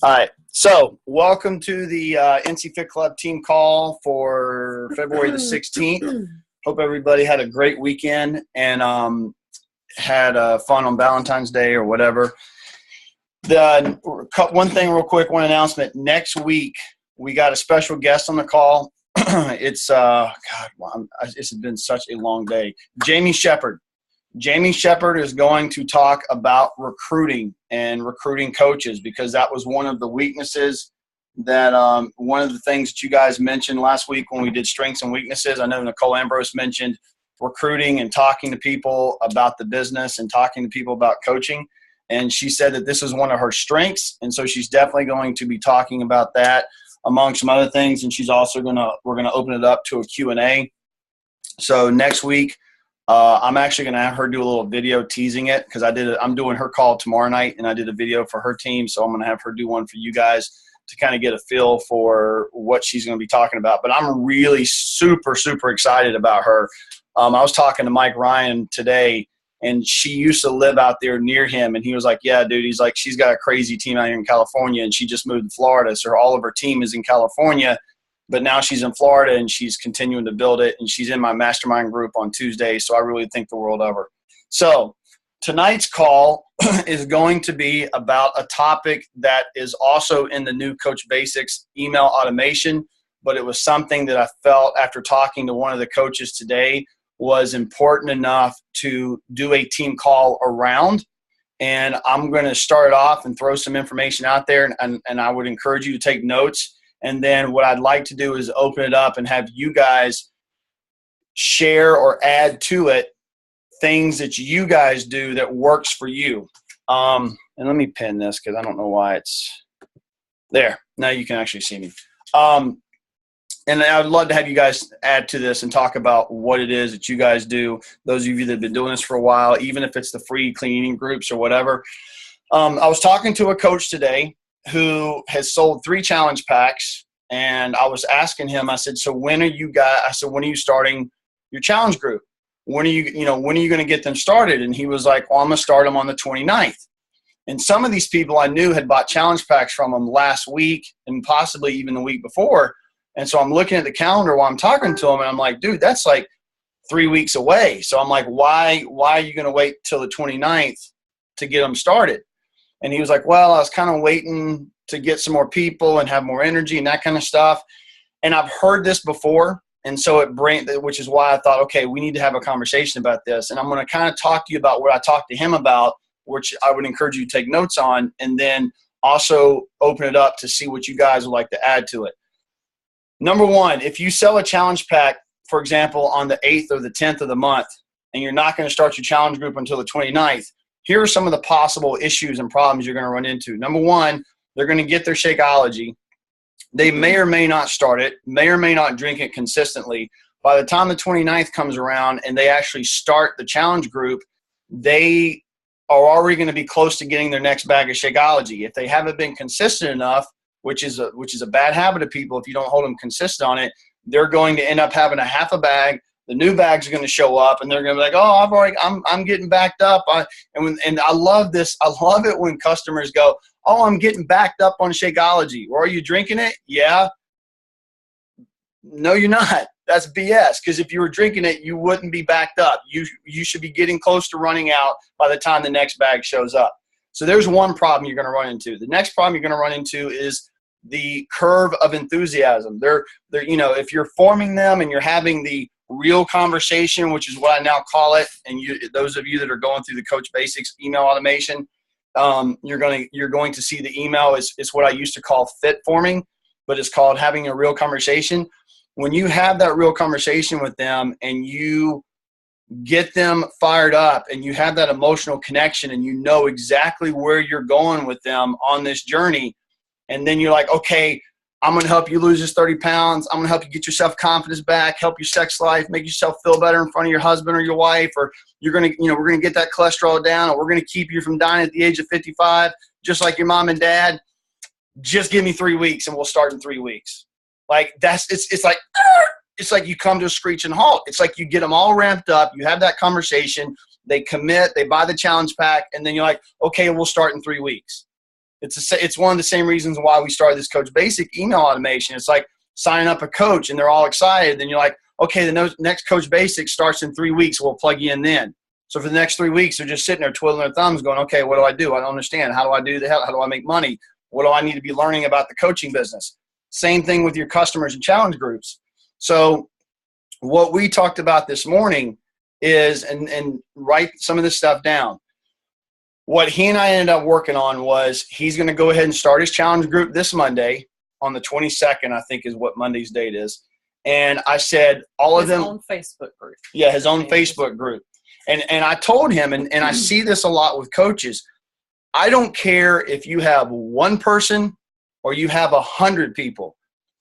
All right. So, welcome to the NC Fit Club team call for February the 16th. Hope everybody had a great weekend and had fun on Valentine's Day or whatever. One thing real quick, one announcement. Next week, we got a special guest on the call. It's been such a long day. Jamie Shepard. Jamie Shepard is going to talk about recruiting and recruiting coaches, because that was one of the weaknesses that one of the things that you guys mentioned last week when we did strengths and weaknesses. I know Nicole Ambrose mentioned recruiting and talking to people about the business and talking to people about coaching. And she said that this is one of her strengths. And so she's definitely going to be talking about that among some other things. And she's also we're going to open it up to a Q&A. So next week, I'm actually going to have her do a little video teasing it, because I'm doing her call tomorrow night, and I did a video for her team. So I'm going to have her do one for you guys to kind of get a feel for what she's going to be talking about. But I'm really super, super excited about her. I was talking to Mike Ryan today, and she used to live out there near him. And he was like, yeah, dude, he's like, she's got a crazy team out here in California, and she just moved to Florida. So all of her team is in California. But now she's in Florida, and she's continuing to build it, and she's in my mastermind group on Tuesday, so I really think the world of her. So tonight's call is going to be about a topic that is also in the new Coach Basics email automation, but it was something that I felt after talking to one of the coaches today was important enough to do a team call around. And I'm going to start off and throw some information out there, and I would encourage you to take notes. And then what I'd like to do is open it up and have you guys share or add to it things that you guys do that works for you. And let me pin this, because I don't know why it's there. Now you can actually see me. And I would love to have you guys add to this and talk about what it is that you guys do. Those of you that have been doing this for a while, even if it's the free cleaning groups or whatever. I was talking to a coach today who has sold 3 challenge packs, and I was asking him, I said, so when are you starting your challenge group? When are you going to get them started? And he was like, well, I'm going to start them on the 29th. And some of these people I knew had bought challenge packs from him last week and possibly even the week before. And so I'm looking at the calendar while I'm talking to him, and I'm like, dude, that's like 3 weeks away. So I'm like, why are you going to wait till the 29th to get them started? And he was like, well, I was kind of waiting to get some more people and have more energy and that kind of stuff. And I've heard this before. And so which is why I thought, okay, we need to have a conversation about this. And I'm going to kind of talk to you about what I talked to him about, which I would encourage you to take notes on, and then also open it up to see what you guys would like to add to it. Number one, if you sell a challenge pack, for example, on the 8th or the 10th of the month, and you're not going to start your challenge group until the 29th, here are some of the possible issues and problems you're going to run into. Number one, they're going to get their Shakeology. They may or may not start it, may or may not drink it consistently. By the time the 29th comes around and they actually start the challenge group, they are already going to be close to getting their next bag of Shakeology. If they haven't been consistent enough, which is a bad habit of people if you don't hold them consistent on it, they're going to end up having a half a bag. The new bags are going to show up, and they're going to be like, "Oh, I'm getting backed up." And I love this. I love it when customers go, "Oh, I'm getting backed up on Shakeology." Or, are you drinking it? Yeah. No, you're not. That's BS. Because if you were drinking it, you wouldn't be backed up. You should be getting close to running out by the time the next bag shows up. So there's one problem you're going to run into. The next problem you're going to run into is the curve of enthusiasm. If you're forming them and you're having the real conversation, which is what I now call it, and those of you that are going through the Coach Basics email automation, you're going to see the email is what I used to call fit forming, but it's called having a real conversation. When you have that real conversation with them and you get them fired up and you have that emotional connection and you know exactly where you're going with them on this journey, and then you're like, okay, I'm going to help you lose this 30 pounds. I'm going to help you get your self-confidence back, help your sex life, make yourself feel better in front of your husband or your wife, or we're going to get that cholesterol down, or we're going to keep you from dying at the age of 55, just like your mom and dad. Just give me 3 weeks and we'll start in 3 weeks. Like it's like you come to a screeching halt. It's like you get them all ramped up. You have that conversation. They commit, they buy the challenge pack, and then you're like, okay, we'll start in 3 weeks. It's one of the same reasons why we started this Coach Basic email automation. It's like signing up a coach and they're all excited. Then you're like, okay, the next Coach Basic starts in 3 weeks. We'll plug you in then. So for the next 3 weeks, they're just sitting there twiddling their thumbs going, okay, what do I do? I don't understand. How do I do that? How do I make money? What do I need to be learning about the coaching business? Same thing with your customers and challenge groups. So what we talked about this morning is, and write some of this stuff down. What he and I ended up working on was he's going to go ahead and start his challenge group this Monday on the 22nd, I think is what Monday's date is. And I said, all of them. His own Facebook group. Yeah, his own Facebook group. And I told him, and I see this a lot with coaches, I don't care if you have one person or you have 100 people.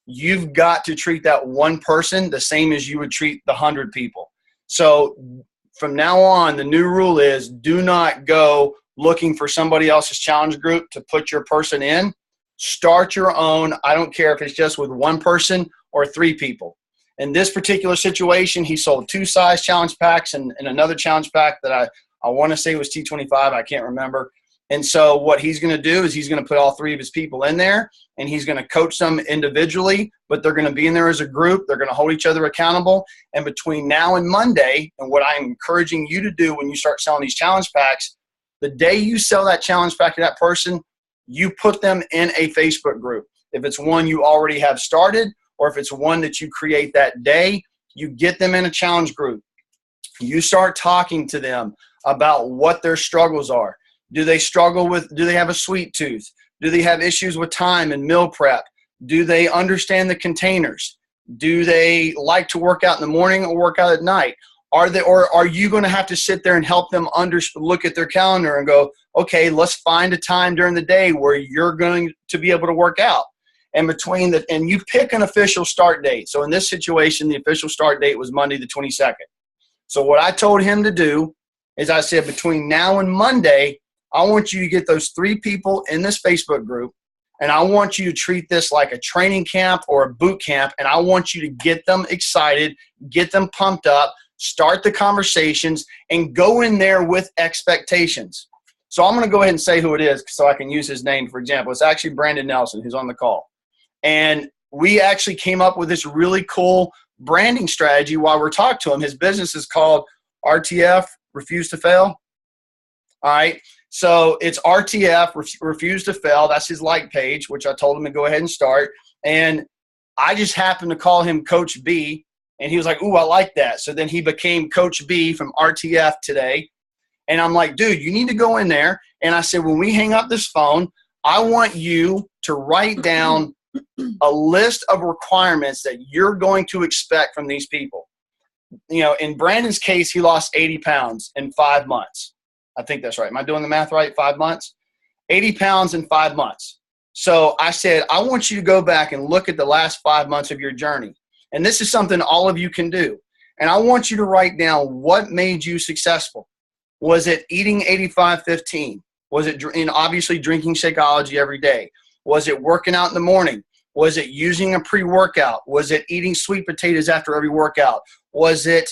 You've got to treat that one person the same as you would treat the 100 people. So from now on, the new rule is do not go looking for somebody else's challenge group to put your person in. Start your own. I don't care if it's just with one person or 3 people. In this particular situation, he sold 2 size challenge packs and another challenge pack that I want to say was T25. I can't remember. And so what he's going to do is he's going to put all 3 of his people in there, and he's going to coach them individually, but they're going to be in there as a group. They're going to hold each other accountable. And between now and Monday, and what I'm encouraging you to do when you start selling these challenge packs, the day you sell that challenge pack to that person, you put them in a Facebook group. If it's one you already have started, or if it's one that you create that day, you get them in a challenge group. You start talking to them about what their struggles are. Do they have a sweet tooth? Do they have issues with time and meal prep? Do they understand the containers? Do they like to work out in the morning or work out at night? Or are you going to have to sit there and help them look at their calendar and go, okay, let's find a time during the day where you're going to be able to work out? And and you pick an official start date. So in this situation, the official start date was Monday the 22nd. So what I told him to do is I said, between now and Monday, I want you to get those 3 people in this Facebook group, and I want you to treat this like a training camp or a boot camp, and I want you to get them excited, get them pumped up, start the conversations, and go in there with expectations. So I'm going to go ahead and say who it is so I can use his name, for example. It's actually Brandon Nelson who's on the call. And we actually came up with this really cool branding strategy while we're talking to him. His business is called RTF, Refuse to Fail. All right. So it's RTF, Refuse to Fail. That's his like page, which I told him to go ahead and start. And I just happened to call him Coach B. And he was like, ooh, I like that. So then he became Coach B from RTF today. And I'm like, dude, you need to go in there. And I said, when we hang up this phone, I want you to write down a list of requirements that you're going to expect from these people. You know, in Brandon's case, he lost 80 pounds in 5 months. I think that's right. Am I doing the math right? 5 months? 80 pounds in 5 months. So I said, I want you to go back and look at the last 5 months of your journey. And this is something all of you can do. And I want you to write down what made you successful. Was it eating 85-15? Was it obviously drinking Shakeology every day? Was it working out in the morning? Was it using a pre-workout? Was it eating sweet potatoes after every workout? Was it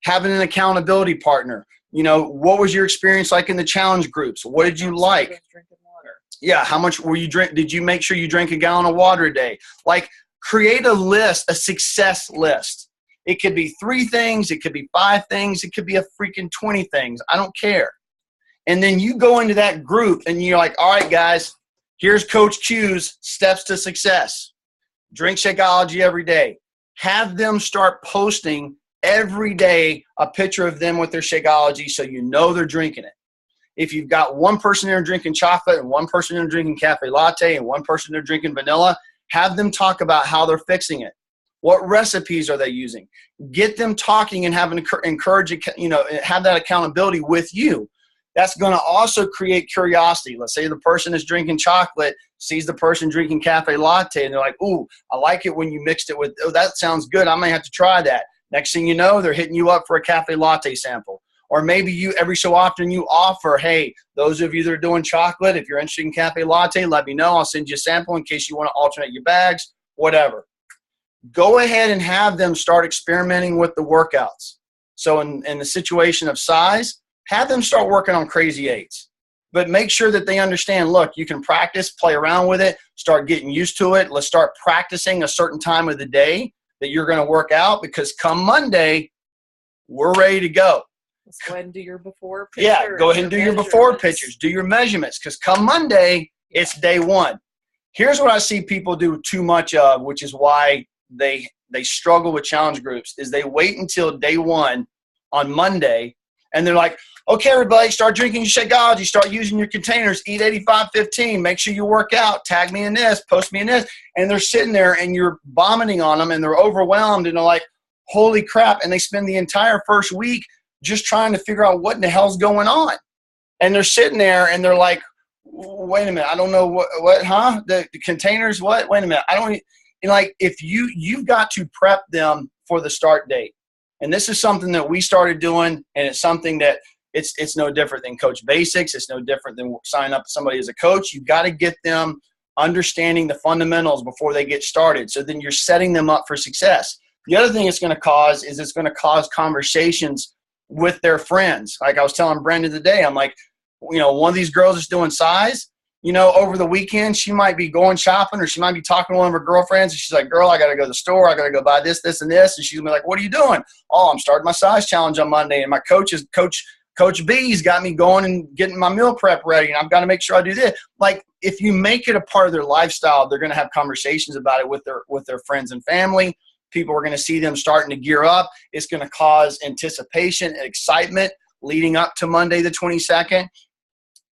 having an accountability partner? You know, what was your experience like in the challenge groups? What did you like? Drinking water. Yeah, how much were you drink? Did you make sure you drank a gallon of water a day? Like, create a list, a success list. It could be 3 things. It could be 5 things. It could be a freaking 20 things. I don't care. And then you go into that group and you're like, all right, guys, here's Coach Q's steps to success. Drink Shakeology every day. Have them start posting every day a picture of them with their Shakeology so you know they're drinking it. If you've got one person there drinking chocolate and one person there drinking cafe latte and one person there drinking vanilla, have them talk about how they're fixing it. What recipes are they using? Get them talking and have that accountability with you. That's going to also create curiosity. Let's say the person is drinking chocolate, sees the person drinking cafe latte, and they're like, ooh, I like it when you mixed it with, oh, that sounds good. I may have to try that. Next thing you know, they're hitting you up for a cafe latte sample. Or maybe you, every so often, you offer, hey, those of you that are doing chocolate, if you're interested in cafe latte, let me know. I'll send you a sample in case you want to alternate your bags, whatever. Go ahead and have them start experimenting with the workouts. So in the situation of size, have them start working on crazy 8s. but make sure that they understand, look, you can practice, play around with it, start getting used to it. Let's start practicing a certain time of the day that you're going to work out, because come Monday, we're ready to go. Let's go ahead and do your before picture. Yeah, go ahead and do your before pictures. Do your measurements, because come Monday, it's day one. Here's what I see people do too much of, which is why they struggle with challenge groups, is they wait until day one on Monday, and they're like, okay, everybody, start drinking your Shakeology, start using your containers, eat 85-15, make sure you work out, tag me in this, post me in this. And they're sitting there and you're vomiting on them and they're overwhelmed and they're like, holy crap. And they spend the entire first week just trying to figure out what in the hell's going on. And they're sitting there and they're like, wait a minute, I don't know what, huh? The containers, what? Wait a minute. I don't, like, if you've got to prep them for the start date. And this is something that we started doing, and it's something that it's no different than Coach Basics. It's no different than signing up somebody as a coach. You've got to get them understanding the fundamentals before they get started. So then you're setting them up for success. The other thing it's going to cause is it's going to cause conversations with their friends. Like I was telling Brandon today, I'm like, you know, one of these girls is doing size. You know, over the weekend, she might be going shopping, or she might be talking to one of her girlfriends, and she's like, girl, I got to go to the store. I got to go buy this, this, and this. And she's going to be like, what are you doing? Oh, I'm starting my size challenge on Monday, and my Coach B's got me going and getting my meal prep ready, and I've got to make sure I do this. Like, if you make it a part of their lifestyle, they're going to have conversations about it with their friends and family. People are going to see them starting to gear up. It's going to cause anticipation and excitement leading up to Monday the 22nd.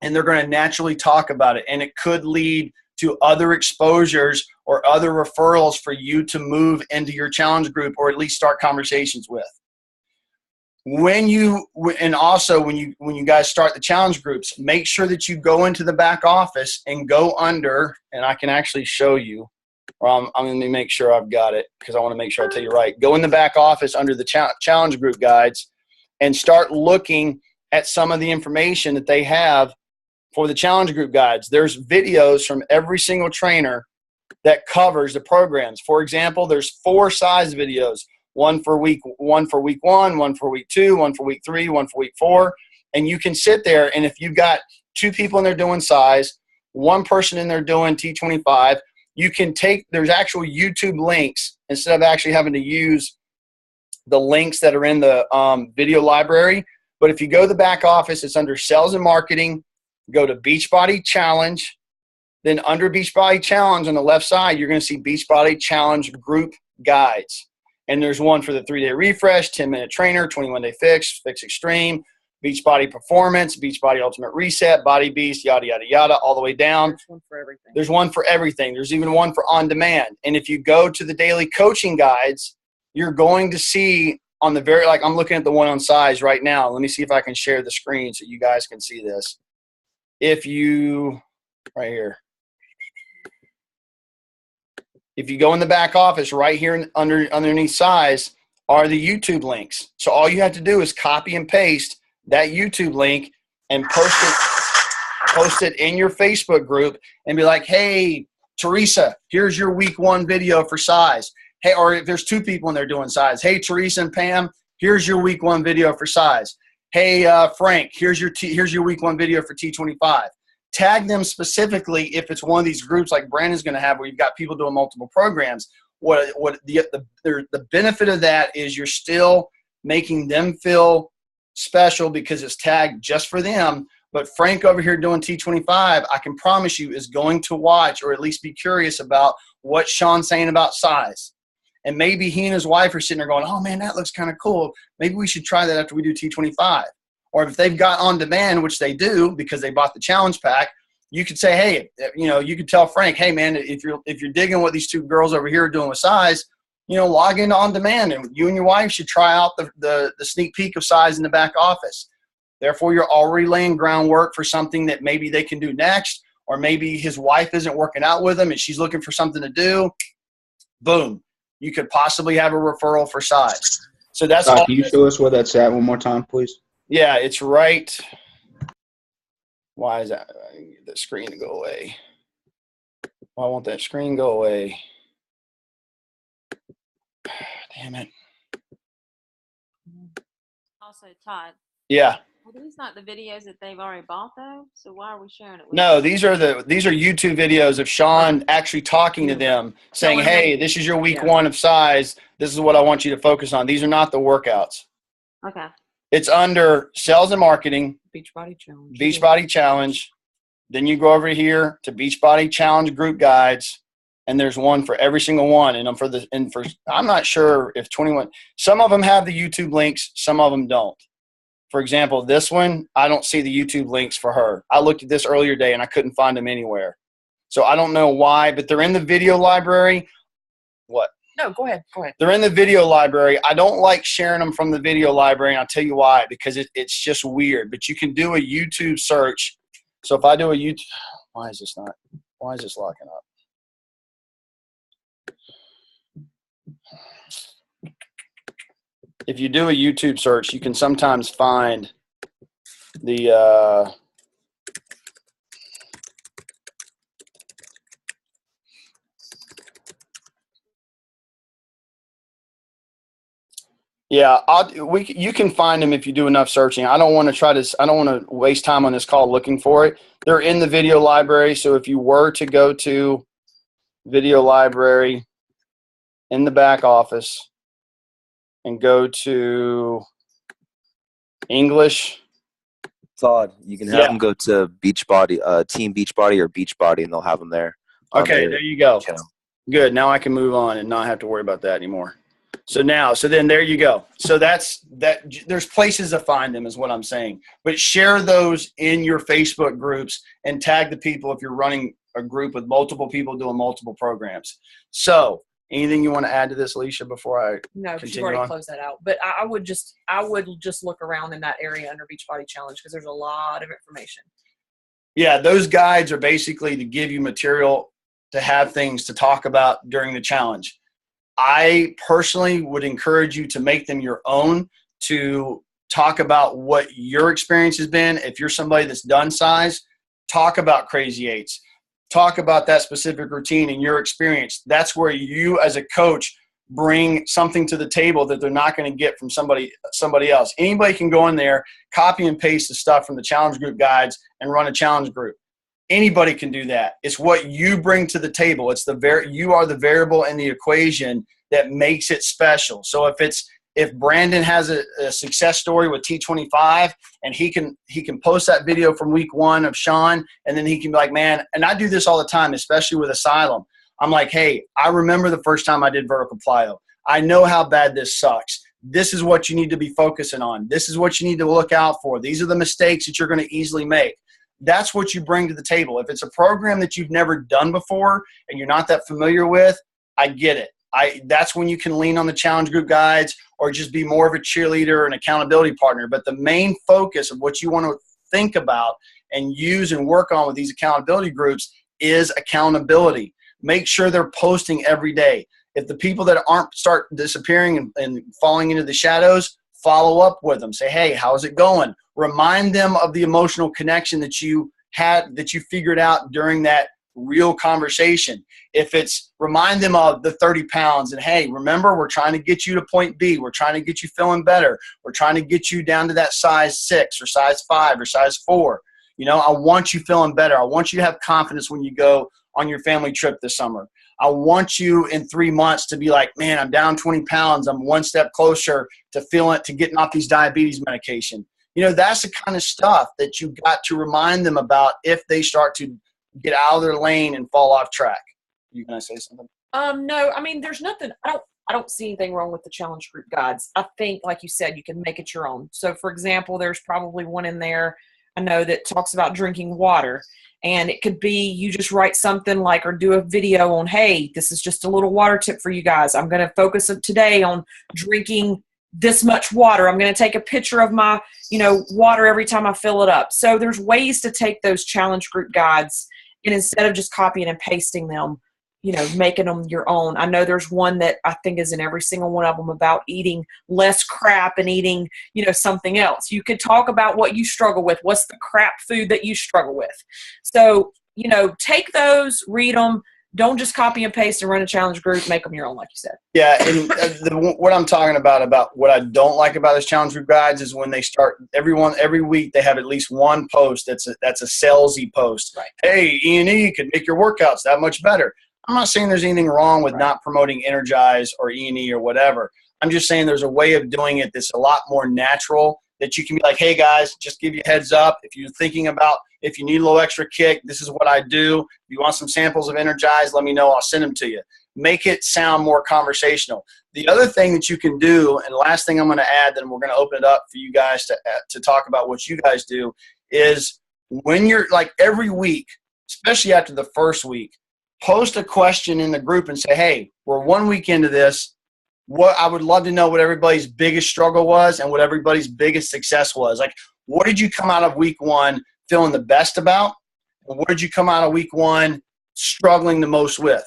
And they're going to naturally talk about it. And it could lead to other exposures or other referrals for you to move into your challenge group, or at least start conversations with. When you guys start the challenge groups, make sure that you go into the back office and go under, and I can actually show you, or I'm going to make sure I've got it, because I want to make sure I tell you right. Go in the back office under the challenge group guides and start looking at some of the information that they have for the challenge group guides. There's videos from every single trainer that covers the programs. For example, there's 4 size videos, one for week 1, one for week 2, one for week 3, one for week 4. And you can sit there, and if you've got 2 people in there doing size, 1 person in there doing T25, you can take, there's actual YouTube links instead of actually having to use the links that are in the video library. But if you go to the back office, it's under sales and marketing. Go to Beachbody Challenge. Then under Beachbody Challenge on the left side, you're going to see Beachbody Challenge group guides. And there's one for the 3-day refresh, 10-minute trainer, 21-day fix, fix extreme, Beachbody Performance, Beachbody Ultimate Reset, Body Beast, yada, yada, yada, all the way down. There's one for everything. There's one for everything. There's even one for on demand. And if you go to the daily coaching guides, you're going to see on the very, like I'm looking at the one on size right now. Let me see if I can share the screen so you guys can see this. If you, right here, if you go in the back office right here underneath size are the YouTube links. So all you have to do is copy and paste that YouTube link and post it in your Facebook group and be like, hey, Teresa, here's your week 1 video for size. Hey, or if there's 2 people in there doing size, hey, Teresa and Pam, here's your week 1 video for size. Hey, Frank, here's your week 1 video for T25. Tag them specifically if it's one of these groups like Brandon's going to have where you've got people doing multiple programs. What the benefit of that is you're still making them feel special because it's tagged just for them. But Frank over here doing T25, I can promise you is going to watch or at least be curious about what Sean's saying about size. And maybe he and his wife are sitting there going, oh, man, that looks kind of cool. Maybe we should try that after we do T25. Or if they've got on demand, which they do because they bought the challenge pack, you could say, hey, you know, you could tell Frank, hey, man, if you're digging what these 2 girls over here are doing with size, you know, log into on demand, and you and your wife should try out the sneak peek of size in the back office. Therefore, you're already laying groundwork for something that maybe they can do next, or maybe his wife isn't working out with him and she's looking for something to do. Boom. You could possibly have a referral for size. So that's all. Can you show us where that's at one more time, please? Yeah, it's right. Why is that? I need the screen to go away. Why won't that screen go away? Damn it. Also, Todd. Yeah. Well, these not the videos that they've already bought though. So why are we sharing it with No, them? these are YouTube videos of Sean actually talking to them, saying, Telling them- "Hey, this is your week Yeah. 1 of size. This is what I want you to focus on." These are not the workouts. Okay. It's under sales and marketing, Beachbody Challenge. Beachbody Challenge. Then you go over here to Beachbody Challenge group guides, and there's one for every single one. And I'm not sure if 21. Some of them have the YouTube links, some of them don't. For example, this one, I don't see the YouTube links for her. I looked at this earlier today and I couldn't find them anywhere. So I don't know why, but they're in the video library. What? No, go ahead. Go ahead. They're in the video library. I don't like sharing them from the video library, and I'll tell you why, because it's just weird. But you can do a YouTube search. So if I do a YouTube, why is this locking up? If you do a YouTube search, you can sometimes find the yeah, you can find them if you do enough searching. I don't want to waste time on this call looking for it. They're in the video library, so if you were to go to video library in the back office and go to English. Todd, you can have them go to Beachbody, Team Beachbody or Beachbody, and they'll have them there. Okay, there you go. Channel. Good. Now I can move on and not have to worry about that anymore. So then there you go. So that's that. There's places to find them is what I'm saying. But share those in your Facebook groups and tag the people if you're running a group with multiple people doing multiple programs. So anything you want to add to this, Alicia, before I No, continue you've already on? closed that out. But I would just look around in that area under Beachbody Challenge because there's a lot of information. Yeah, those guides are basically to give you material to have things to talk about during the challenge. I personally would encourage you to make them your own, to talk about what your experience has been. If you're somebody that's done size, talk about Crazy Eights. Talk about that specific routine and your experience. That's where you as a coach bring something to the table that they're not going to get from somebody else. Anybody can go in there, copy and paste the stuff from the challenge group guides and run a challenge group. Anybody can do that. It's what you bring to the table. You are the variable in the equation that makes it special. So if Brandon has a success story with T25 and he can post that video from week 1 of Sean, and then he can be like, man, and I do this all the time, especially with Asylum. I'm like, hey, I remember the first time I did vertical plyo. I know how bad this sucks. This is what you need to be focusing on. This is what you need to look out for. These are the mistakes that you're going to easily make. That's what you bring to the table. If it's a program that you've never done before and you're not that familiar with, I get it. That's when you can lean on the challenge group guides or just be more of a cheerleader and accountability partner. But the main focus of what you want to think about and use and work on with these accountability groups is accountability. Make sure they're posting every day. If the people that aren't start disappearing and falling into the shadows, follow up with them. Say, hey, how's it going? Remind them of the emotional connection that you figured out during that real conversation. If it's remind them of the 30 pounds and, hey, remember, we're trying to get you to point B. We're trying to get you feeling better. We're trying to get you down to that size 6 or size 5 or size 4. I want you feeling better. I want you to have confidence when you go on your family trip this summer. I want you in 3 months to be like, man, I'm down 20 pounds. I'm one step closer to getting off these diabetes medication. That's the kind of stuff that you got to remind them about if they start to get out of their lane and fall off track. You gonna say something? No, I mean, there's nothing. I don't see anything wrong with the challenge group guides. I think, like you said, you can make it your own. So, for example, there's probably one in there I know that talks about drinking water. And it could be you just write something like, or do a video on, hey, this is just a little water tip for you guys. I'm going to focus today on drinking this much water. I'm going to take a picture of my, water every time I fill it up. So there's ways to take those challenge group guides and instead of just copying and pasting them, making them your own. I know there's one that I think is in every single one of them about eating less crap and eating, something else. You could talk about what you struggle with. What's the crap food that you struggle with? So, take those, read them, Don't just copy and paste and run a challenge group. Make them your own, like you said. Yeah, and what I'm talking about what I don't like about this challenge group guides is when they start every week they have at least one post that's a salesy post. Right. Hey, E&E could make your workouts that much better. I'm not saying there's anything wrong with not promoting Energize or E&E or whatever. I'm just saying there's a way of doing it that's a lot more natural, that you can be like, hey guys, just give you a heads up. If you're thinking about, if you need a little extra kick, this is what I do. If you want some samples of Energize, let me know. I'll send them to you. Make it sound more conversational. The other thing that you can do, and the last thing I'm going to add, then we're going to open it up for you guys to talk about what you guys do, is when you're like every week, especially after the first week, post a question in the group and say, hey, we're 1 week into this. What I would love to know what everybody's biggest struggle was and what everybody's biggest success was. Like, what did you come out of week 1 feeling the best about? And what did you come out of week 1 struggling the most with?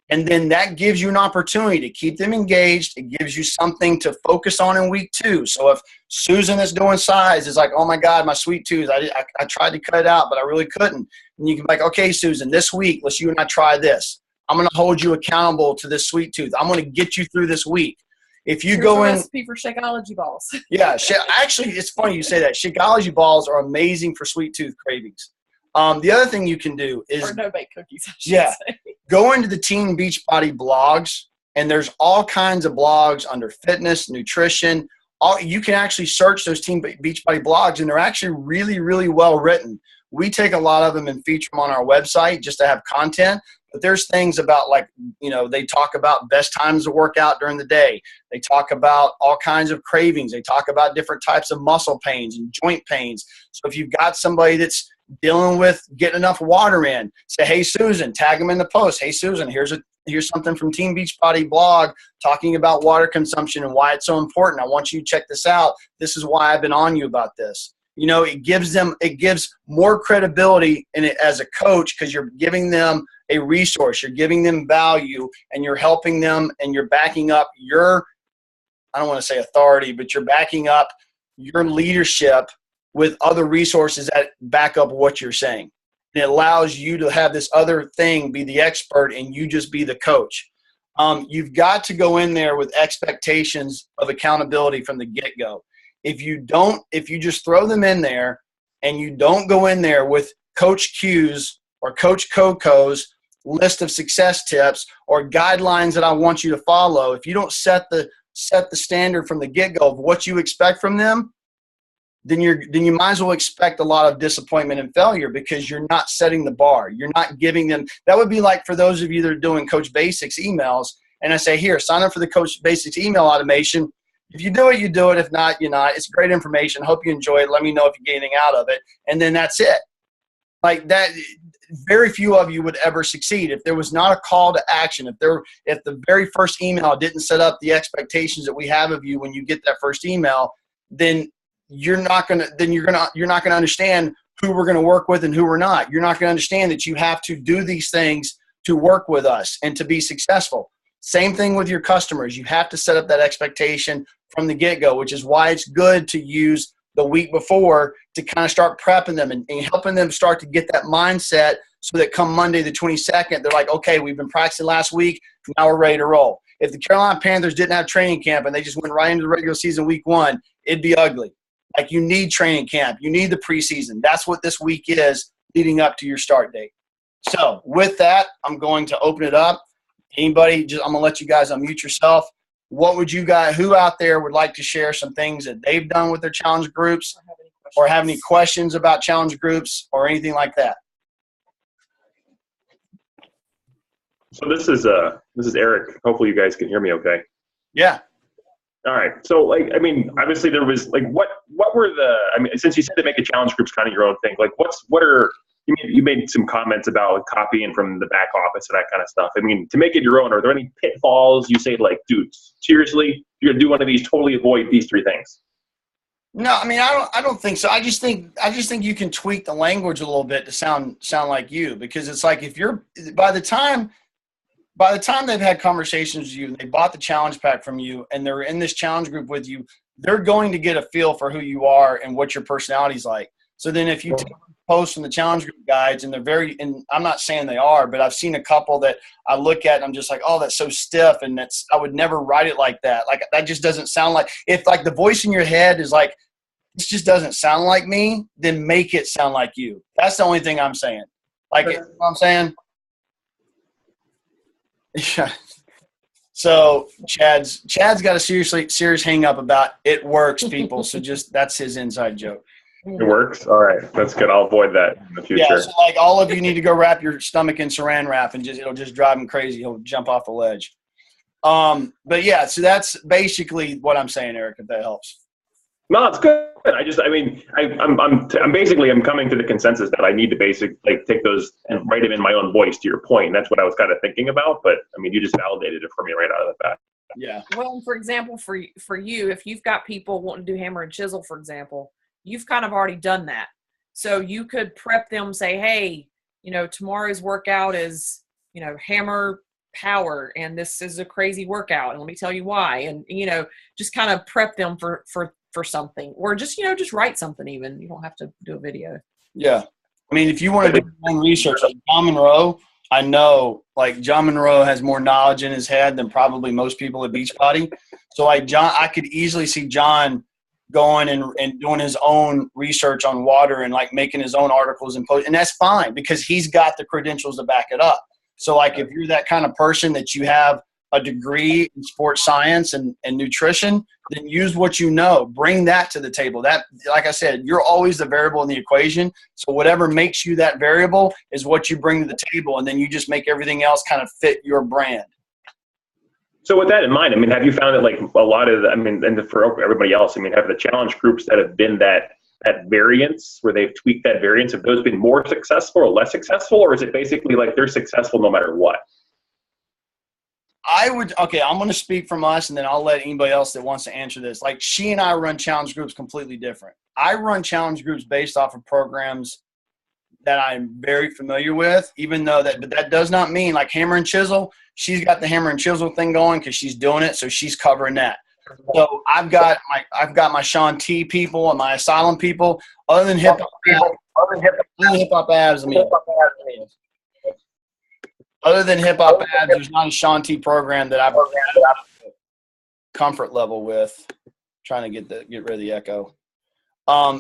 And then that gives you an opportunity to keep them engaged. It gives you something to focus on in week 2. So if Susan is doing size is like, oh my God, my sweet tooth, I tried to cut it out, but I really couldn't. And you can be like, okay, Susan, this week, let's you and I try this. I'm going to hold you accountable to this sweet tooth. I'm going to get you through this week. If you go in, recipe for Shakeology balls. yeah, actually, it's funny you say that. Shakeology balls are amazing for sweet tooth cravings. The other thing you can do is or no-bake cookies, I should say. Go into the Team Beachbody blogs, and there's all kinds of blogs under fitness, nutrition. You can actually search those Team Beachbody blogs, and they're actually really, really well written. We take a lot of them and feature them on our website just to have content. But there's things about like, they talk about best times to work out during the day. They talk about all kinds of cravings. They talk about different types of muscle pains and joint pains. So if you've got somebody that's dealing with getting enough water in, say, hey, Susan, tag them in the post. Hey, Susan, here's something from Team Beachbody blog talking about water consumption and why it's so important. I want you to check this out. This is why I've been on you about this. It gives more credibility in it as a coach because you're giving them a resource, you're giving them value, and you're helping them, and you're backing up your, I don't want to say authority, but you're backing up your leadership with other resources that back up what you're saying. And it allows you to have this other thing be the expert and you just be the coach. You've got to go in there with expectations of accountability from the get-go. If you just throw them in there and you don't go in there with Coach Q's or Coach Coco's list of success tips or guidelines that I want you to follow, if you don't set the standard from the get-go of what you expect from them, then you might as well expect a lot of disappointment and failure because you're not setting the bar. You're not giving them – that would be like for those of you that are doing Coach Basics emails, and I say, here, sign up for the Coach Basics email automation. If you do it, you do it. If not, you're not. It's great information. Hope you enjoy it. Let me know if you get anything out of it. And then that's it. Like that, very few of you would ever succeed. If there was not a call to action, if the very first email didn't set up the expectations that we have of you when you get that first email, then you're not gonna understand who we're gonna work with and who we're not. You're not gonna understand that you have to do these things to work with us and to be successful. Same thing with your customers. You have to set up that expectation from the get-go, which is why it's good to use the week before to kind of start prepping them and helping them start to get that mindset so that come Monday the 22nd, they're like, okay, we've been practicing last week, now we're ready to roll. If the Carolina Panthers didn't have training camp and they just went right into the regular season week 1, it'd be ugly. Like you need training camp. You need the preseason. That's what this week is leading up to your start date. So with that, I'm going to open it up. Anybody, I'm going to let you guys unmute yourself. What would you guys, who out there would like to share some things that they've done with their challenge groups or have any questions about challenge groups or anything like that? So this is Eric. Hopefully you guys can hear me okay. Yeah. All right. So obviously there was what were since you said to make a challenge group's kind of your own thing, you made some comments about copying from the back office and that kind of stuff. To make it your own, are there any pitfalls you say dude, seriously, you're going to do one of these, totally avoid these 3 things? No, I don't think so. I just think you can tweak the language a little bit to sound like you, because it's like if you're by the time they've had conversations with you and they bought the challenge pack from you and they're in this challenge group with you, they're going to get a feel for who you are and what your personality's like. So then if you posts in the challenge group guides, and they're very, and I'm not saying they are, but I've seen a couple that I look at and I'm just like, oh, that's so stiff. And I would never write it like that. Like, that just doesn't sound like, if like the voice in your head is like, this just doesn't sound like me, then make it sound like you. That's the only thing I'm saying. Like, you know what I'm saying? Yeah. So Chad's got a serious hang up about it works, people. So that's his inside joke. It works. All right, that's good. I'll avoid that in the future. Yeah, so like all of you need to go wrap your stomach in saran wrap, and it'll just drive him crazy. He'll jump off the ledge. But yeah, so that's basically what I'm saying, Eric. If that helps. No, it's good. I'm coming to the consensus that I need to take those and write them in my own voice. To your point, that's what I was kind of thinking about. But I mean, you just validated it for me right out of the bat. Yeah. Well, for example, for you, if you've got people wanting to do hammer and chisel, for example, you've kind of already done that. So you could prep them, say, hey, tomorrow's workout is, hammer power, and this is a crazy workout, and let me tell you why. And, just kind of prep them for something, or just write something. Even you don't have to do a video. Yeah. I mean, if you want to do your own research, like John Monroe, I know like John Monroe has more knowledge in his head than probably most people at Beachbody. So like John, I could easily see John going and doing his own research on water and like making his own articles and post, and that's fine because he's got the credentials to back it up. So like if you're that kind of person that you have a degree in sports science and nutrition, then use what you know. Bring that to the table. That, like I said, you're always the variable in the equation. So whatever makes you that variable is what you bring to the table, and then you just make everything else kind of fit your brand. So with that in mind, I mean, have you found that like a lot of, and for everybody else, have the challenge groups that have been that variance where they've tweaked that variance, have those been more successful or less successful, or is it basically like they're successful no matter what? I'm going to speak from us, and then I'll let anybody else that wants to answer this. Like, she and I run challenge groups completely different. I run challenge groups based off of programs that I'm very familiar with, even though but that does not mean like hammer and chisel. She's got the hammer and chisel thing going because she's doing it, so she's covering that. So I've got my Shaun T people and my Asylum people. Other than hip hop abs, other than hip hop abs, there's not a Shaun T program that I've comfort level with. Trying to get rid of the echo.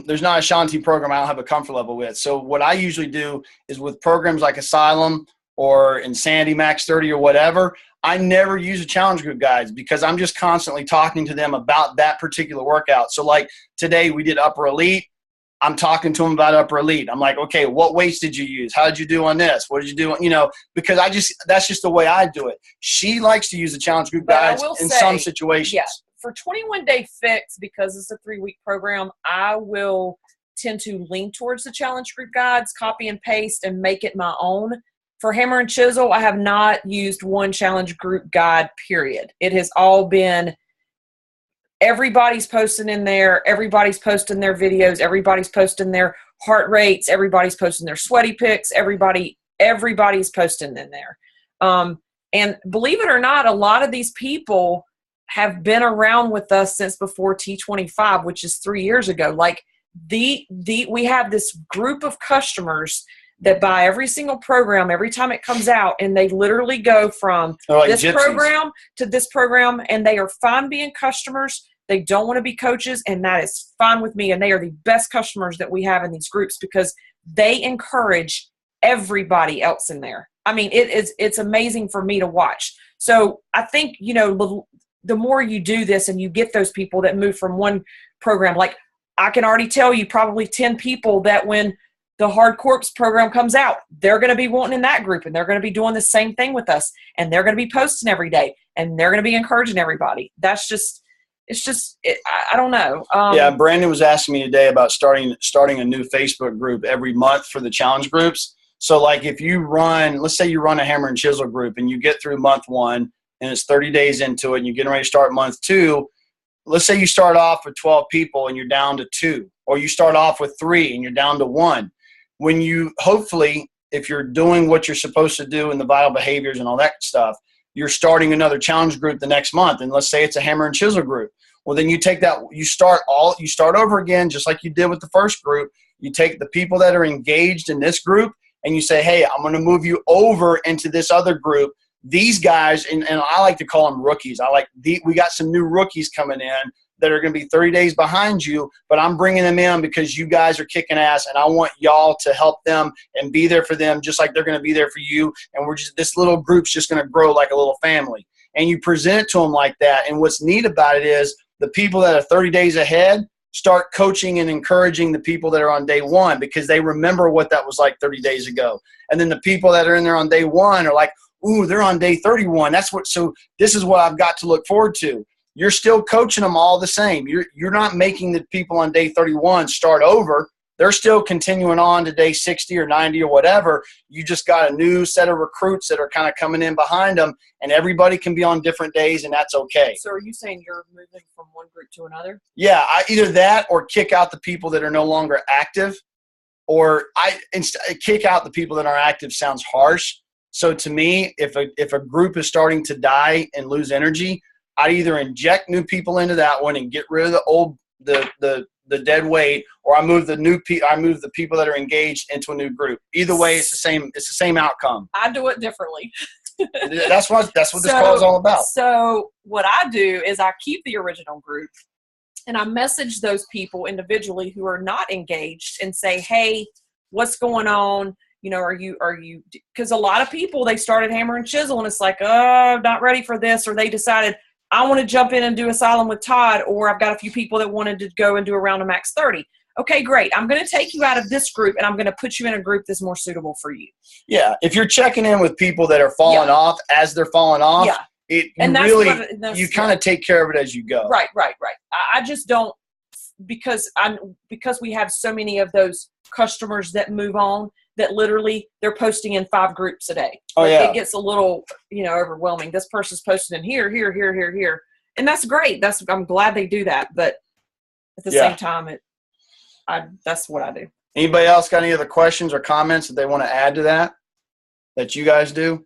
There's not a Shaun T program I don't have a comfort level with. So what I usually do is with programs like Asylum or Insanity Max 30 or whatever, I never use a challenge group guides because I'm just constantly talking to them about that particular workout. So like today we did upper elite. I'm talking to them about upper elite. I'm like, okay, what weights did you use? How did you do on this? What did you do? Because that's just the way I do it. She likes to use the challenge group guides in some situations. Yeah, for 21 Day Fix, because it's a 3-week program, I will tend to lean towards the challenge group guides, copy and paste, and make it my own. For hammer and chisel, I have not used one challenge group guide, period. It has all been everybody's posting in there. Everybody's posting their videos. Everybody's posting their heart rates. Everybody's posting their sweaty pics. Everybody's posting in there. And believe it or not, a lot of these people have been around with us since before T25, which is 3 years ago. Like we have this group of customers that buy every single program every time it comes out, and they literally go from this program to this program, and they are fine being customers. They don't want to be coaches, and that is fine with me. And they are the best customers that we have in these groups because they encourage everybody else in there. I mean, it's amazing for me to watch. So I think, the more you do this and you get those people that move from one program, like I can already tell you probably 10 people that when the Hard Corps program comes out, they're going to be wanting in that group, and they're going to be doing the same thing with us, and they're going to be posting every day, and they're going to be encouraging everybody. I don't know. Yeah, Brandon was asking me today about starting a new Facebook group every month for the challenge groups. So like if you let's say you run a hammer and chisel group and you get through month 1 and it's 30 days into it and you're getting ready to start month 2, let's say you start off with 12 people and you're down to 2, or you start off with 3 and you're down to 1. When hopefully, if you're doing what you're supposed to do in the vital behaviors and all that stuff, you're starting another challenge group the next month. And let's say it's a hammer and chisel group. Well, then you take that, you start over again, just like you did with the first group. You take the people that are engaged in this group and you say, hey, I'm going to move you over into this other group. These guys, and I like to call them rookies. We got some new rookies coming in that are going to be 30 days behind you, but I'm bringing them in because you guys are kicking ass, and I want y'all to help them and be there for them just like they're going to be there for you. And this little group's just going to grow like a little family. And you present it to them like that. And what's neat about it is the people that are 30 days ahead start coaching and encouraging the people that are on day one because they remember what that was like 30 days ago. And then the people that are in there on day one are like, ooh, they're on day 31. So this is what I've got to look forward to. You're still coaching them all the same. You're not making the people on day 31 start over. They're still continuing on to day 60 or 90 or whatever. You just got a new set of recruits that are kind of coming in behind them, and everybody can be on different days, and that's okay. So are you saying you're moving from one group to another? Yeah, either that or kick out the people that are no longer active, or kick out the people that are active sounds harsh. So to me, if a group is starting to die and lose energy, I either inject new people into that one and get rid of the dead weight, or I move the people that are engaged into a new group. Either way, it's the same outcome. I do it differently. That's what this call is all about. So what I do is I keep the original group and I message those people individually who are not engaged and say, hey, what's going on? You know, are you, because a lot of people, they started hammer and chisel and it's like, oh, not ready for this. Or they decided, I want to jump in and do Asylum with Todd, or I've got a few people that wanted to go and do a round of Max 30. Okay, great. I'm going to take you out of this group and I'm going to put you in a group that's more suitable for you. Yeah. If you're checking in with people that are falling off as they're falling off, you kind of take care of it as you go. Right. I just don't, because we have so many of those customers that move on, that literally they're posting in 5 groups a day. It gets a little, overwhelming. This person's posting in here. And that's great. I'm glad they do that. But at the same time, that's what I do. Anybody else got any other questions or comments that they want to add to that you guys do?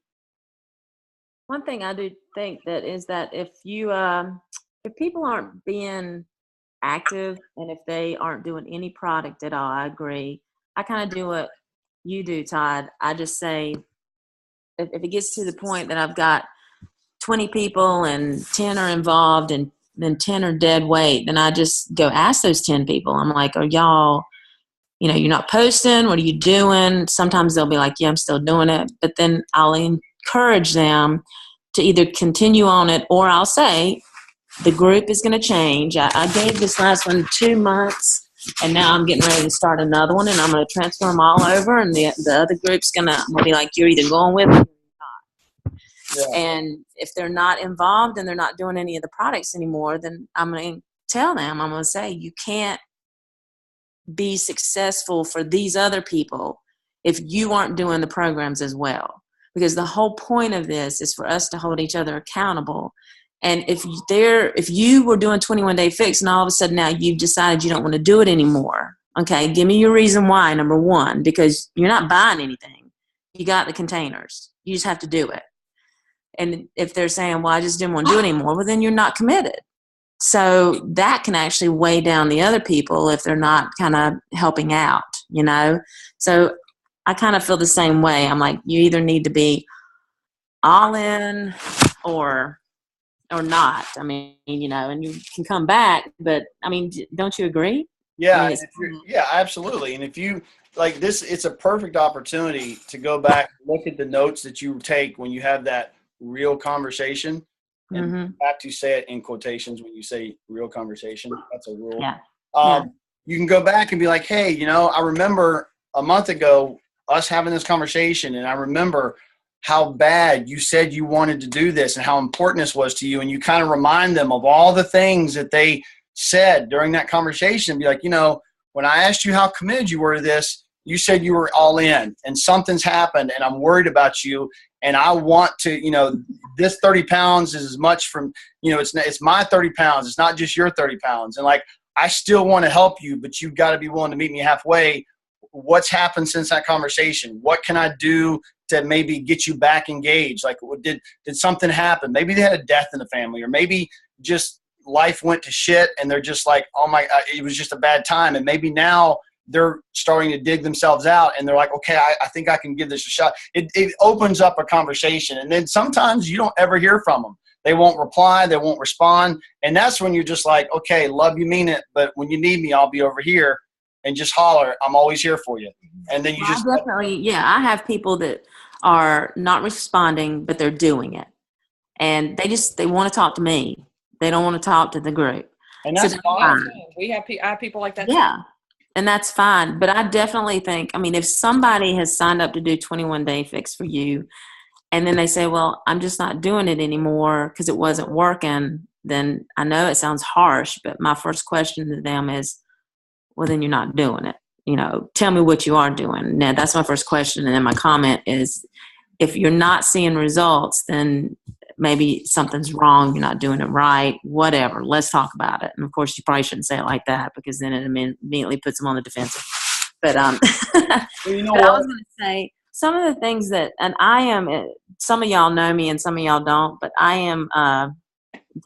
One thing I do think that is that if people aren't being active and if they aren't doing any product at all, I agree. I kind of do what you do, Todd. I just say, if it gets to the point that I've got 20 people and 10 are involved and then 10 are dead weight, then I just go ask those 10 people. I'm like, are y'all, you're not posting? What are you doing? Sometimes they'll be like, yeah, I'm still doing it. But then I'll encourage them to either continue on it, or I'll say, the group is going to change. I gave this last one 2 months. And now I'm getting ready to start another one, and I'm going to transfer them all over, and the other group's going to be like, you're either going with it or you're not. Yeah. And if they're not involved and they're not doing any of the products anymore, then I'm going to tell them, I'm going to say, you can't be successful for these other people if you aren't doing the programs as well. Because the whole point of this is for us to hold each other accountable. And if you were doing 21 Day Fix and all of a sudden now you've decided you don't want to do it anymore, okay, give me your reason why, number one, because you're not buying anything. You got the containers. You just have to do it. And if they're saying, well, I just didn't want to do it anymore, well, then you're not committed. So that can actually weigh down the other people if they're not kind of helping out, So I kind of feel the same way. I'm like, you either need to be all in or not. I mean, and you can come back, but I mean, don't you agree? Yeah. Absolutely. And if you like this, it's a perfect opportunity to go back, look at the notes that you take when you have that real conversation, and have to say it in quotations when you say real conversation. That's a rule. Yeah. You can go back and be like, hey, I remember a month ago us having this conversation, and I remember how bad you said you wanted to do this and how important this was to you. And you kind of remind them of all the things that they said during that conversation and be like, when I asked you how committed you were to this, you said you were all in, and something's happened and I'm worried about you. And I want to, this 30 pounds is as much from, it's my 30 pounds. It's not just your 30 pounds. And like, I still want to help you, but you've got to be willing to meet me halfway. What's happened since that conversation? What can I do to maybe get you back engaged? Like, did something happen? Maybe they had a death in the family, or maybe just life went to shit and they're just like, oh my, it was just a bad time. And maybe now they're starting to dig themselves out and they're like, okay, I think I can give this a shot. It opens up a conversation. And then sometimes you don't ever hear from them. They won't reply. They won't respond. And that's when you're just like, okay, love you, mean it. But when you need me, I'll be over here and just holler. I'm always here for you. And then you Well, just definitely, I have people that are not responding, but they're doing it. And they want to talk to me. They don't want to talk to the group. and that's So fine. I have people like that. Yeah. And that's fine. But I definitely think, I mean, if somebody has signed up to do 21 Day Fix for you, and then they say, well, I'm just not doing it anymore because it wasn't working, then I know it sounds harsh, but my first question to them is, well, then you're not doing it. Tell me what you are doing. Now, that's my first question. And then my comment is, if you're not seeing results, then maybe something's wrong. You're not doing it right, whatever. Let's talk about it. And of course, you probably shouldn't say it like that because then it immediately puts them on the defensive. But, Well, you know but I what? was going to say some of the things that, and I am, some of y'all know me and some of y'all don't, but I am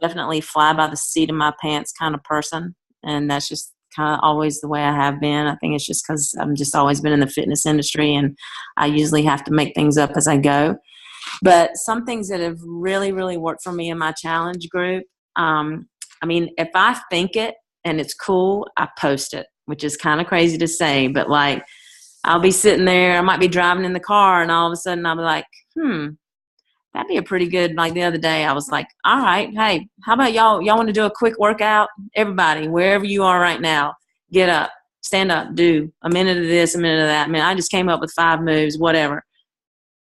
definitely fly by the seat of my pants kind of person. And that's just kind of always the way I have been. I think it's just because I'm just always been in the fitness industry and I usually have to make things up as I go. But some things that have really, really worked for me in my challenge group, I mean, if I think it and it's cool, I post it, which is kind of crazy to say, but like I'll be sitting there, I might be driving in the car and all of a sudden I'll be like, that'd be a pretty good, like the other day I was like, all right, hey, how about y'all want to do a quick workout? Everybody, wherever you are right now, get up, stand up, do a minute of this, a minute of that. I mean, I just came up with 5 moves, whatever.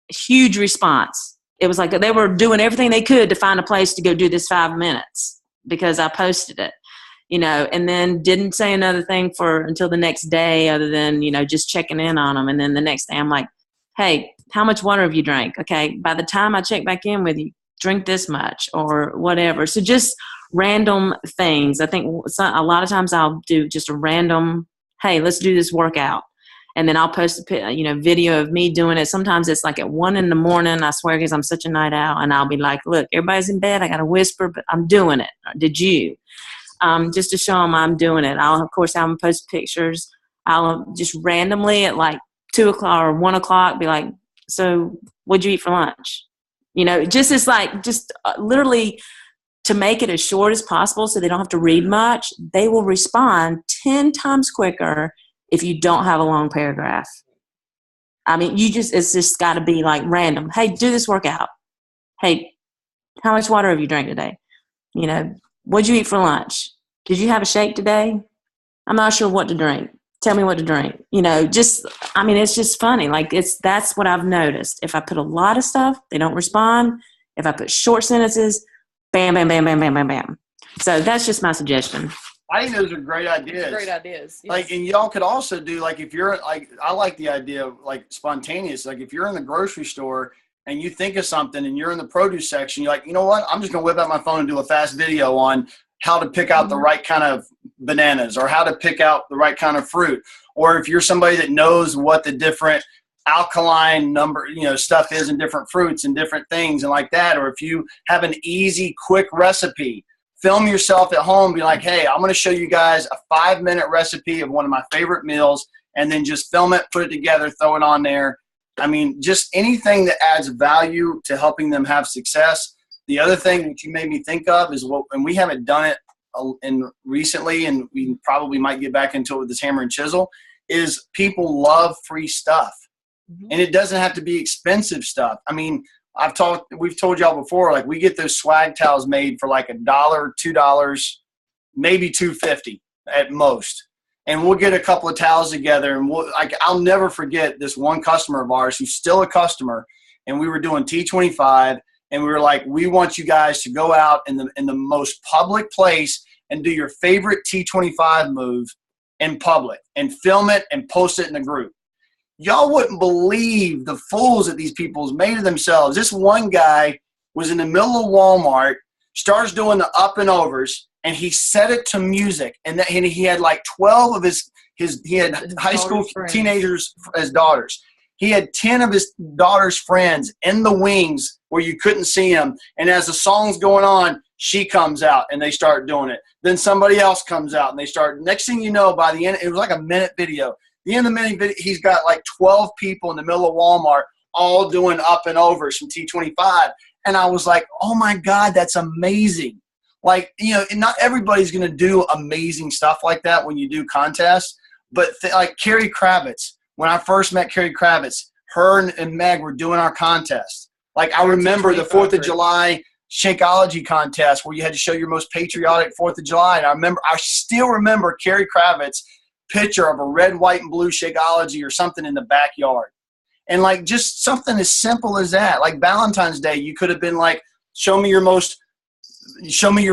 Huge response. It was like they were doing everything they could to find a place to go do this 5 minutes because I posted it, and then didn't say another thing until the next day other than, just checking in on them. And then the next day I'm like, hey, how much water have you drank? Okay, by the time I check back in with you, drink this much or whatever. So just random things. I think a lot of times I'll do just a random, hey, let's do this workout. And then I'll post a video of me doing it. Sometimes it's like at 1 a.m, I swear, because I'm such a night owl. And I'll be like, look, everybody's in bed. I got to whisper, but I'm doing it. Did you? Just to show them I'm doing it. I'll, of course, have them post pictures. I'll just randomly at like 2 o'clock or 1 o'clock be like, so what'd you eat for lunch? Just literally to make it as short as possible so they don't have to read much. They will respond 10 times quicker if you don't have a long paragraph. I mean, it's just got to be like random. Hey, do this workout. Hey, how much water have you drank today? What'd you eat for lunch? Did you have a shake today? I'm not sure what to drink. Tell me what to drink. It's just funny. Like that's what I've noticed. If I put a lot of stuff, they don't respond. If I put short sentences, bam, bam, bam, bam, bam, bam, bam. So that's just my suggestion. I think those are great ideas. Great ideas. Yes. Like, and y'all could also do, like, if you're like, I like the idea of like spontaneous. Like if you're in the grocery store and you think of something and you're in the produce section, you're like, you know what? I'm just going to whip out my phone and do a fast video on how to pick out the right kind of bananas or how to pick out the right kind of fruit. Or if you're somebody that knows what the different alkaline number, stuff is in different fruits and different things and like that. Or if you have an easy, quick recipe, film yourself at home, be like, hey, I'm going to show you guys a 5-minute recipe of one of my favorite meals, and then just film it, put it together, throw it on there. I mean, just anything that adds value to helping them have success. The other thing that you made me think of is and we haven't done it recently, and we probably might get back into it with this hammer and chisel, is people love free stuff. Mm-hmm. And it doesn't have to be expensive stuff. I mean, we've told y'all before, like we get those swag towels made for like $1, $2, maybe $2.50 at most. And we'll get a couple of towels together, and I'll never forget this one customer of ours who's still a customer, and we were doing T25, and we were like, we want you guys to go out in the most public place and do your favorite T25 move in public and film it and post it in the group. Y'all wouldn't believe the fools that these people's made of themselves. This one guy was in the middle of Walmart, starts doing the up and overs, and he set it to music. And he had like 12 of his high school teenagers as daughters. He had 10 of his daughter's friends in the wings where you couldn't see them. And as the song's going on, She comes out and they start doing it. Then somebody else comes out and they start. Next thing you know, by the end, it was like a minute video. The end of the minute video, he's got like 12 people in the middle of Walmart all doing up and overs from T25. And I was like, oh my God, that's amazing. Like, you know, and not everybody's going to do amazing stuff like that when you do contests. But like Carrie Kravitz, when I first met Carrie Kravitz, her and Meg were doing our contest. Like I remember the 4th of July Shakeology contest where you had to show your most patriotic 4th of July. And I still remember Carrie Kravitz picture of a red, white, and blue Shakeology or something in the backyard. And like just something as simple as that. Like Valentine's Day, you could have been like, show me your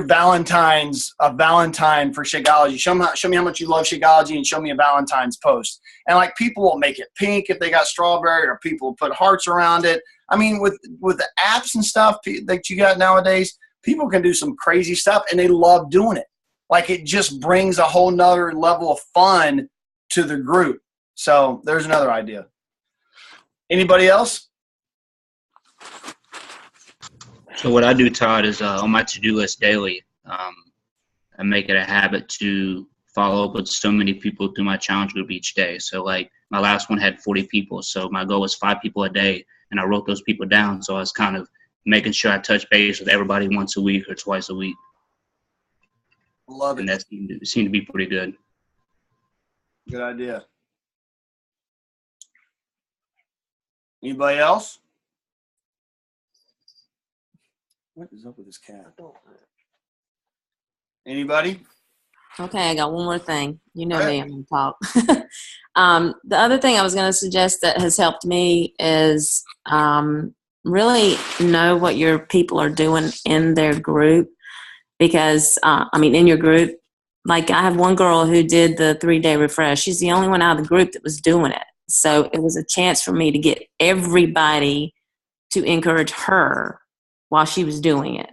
Valentine's, a Valentine for Shakeology. Show me how much you love Shakeology and show me a Valentine's post. And like people will make it pink if they got strawberry, or people will put hearts around it. I mean, with the apps and stuff that you got nowadays, people can do some crazy stuff and they love doing it. Like it just brings a whole nother level of fun to the group. So there's another idea. Anybody else? So what I do, Todd, is on my to-do list daily, I make it a habit to follow up with so many people through my challenge group each day. So like my last one had 40 people. So my goal was 5 people a day, and I wrote those people down. So I was kind of making sure I touch base with everybody once a week or twice a week. Love it. And that seemed to be pretty good. Good idea. Anybody else? What is up with this cat? Anybody? Okay, I got one more thing. You know me, I'm going to talk. The other thing I was going to suggest that has helped me is really know what your people are doing in their group. Because, in your group, like I have one girl who did the 3-day refresh. She's the only one out of the group that was doing it. So it was a chance for me to get everybody to encourage her while she was doing it,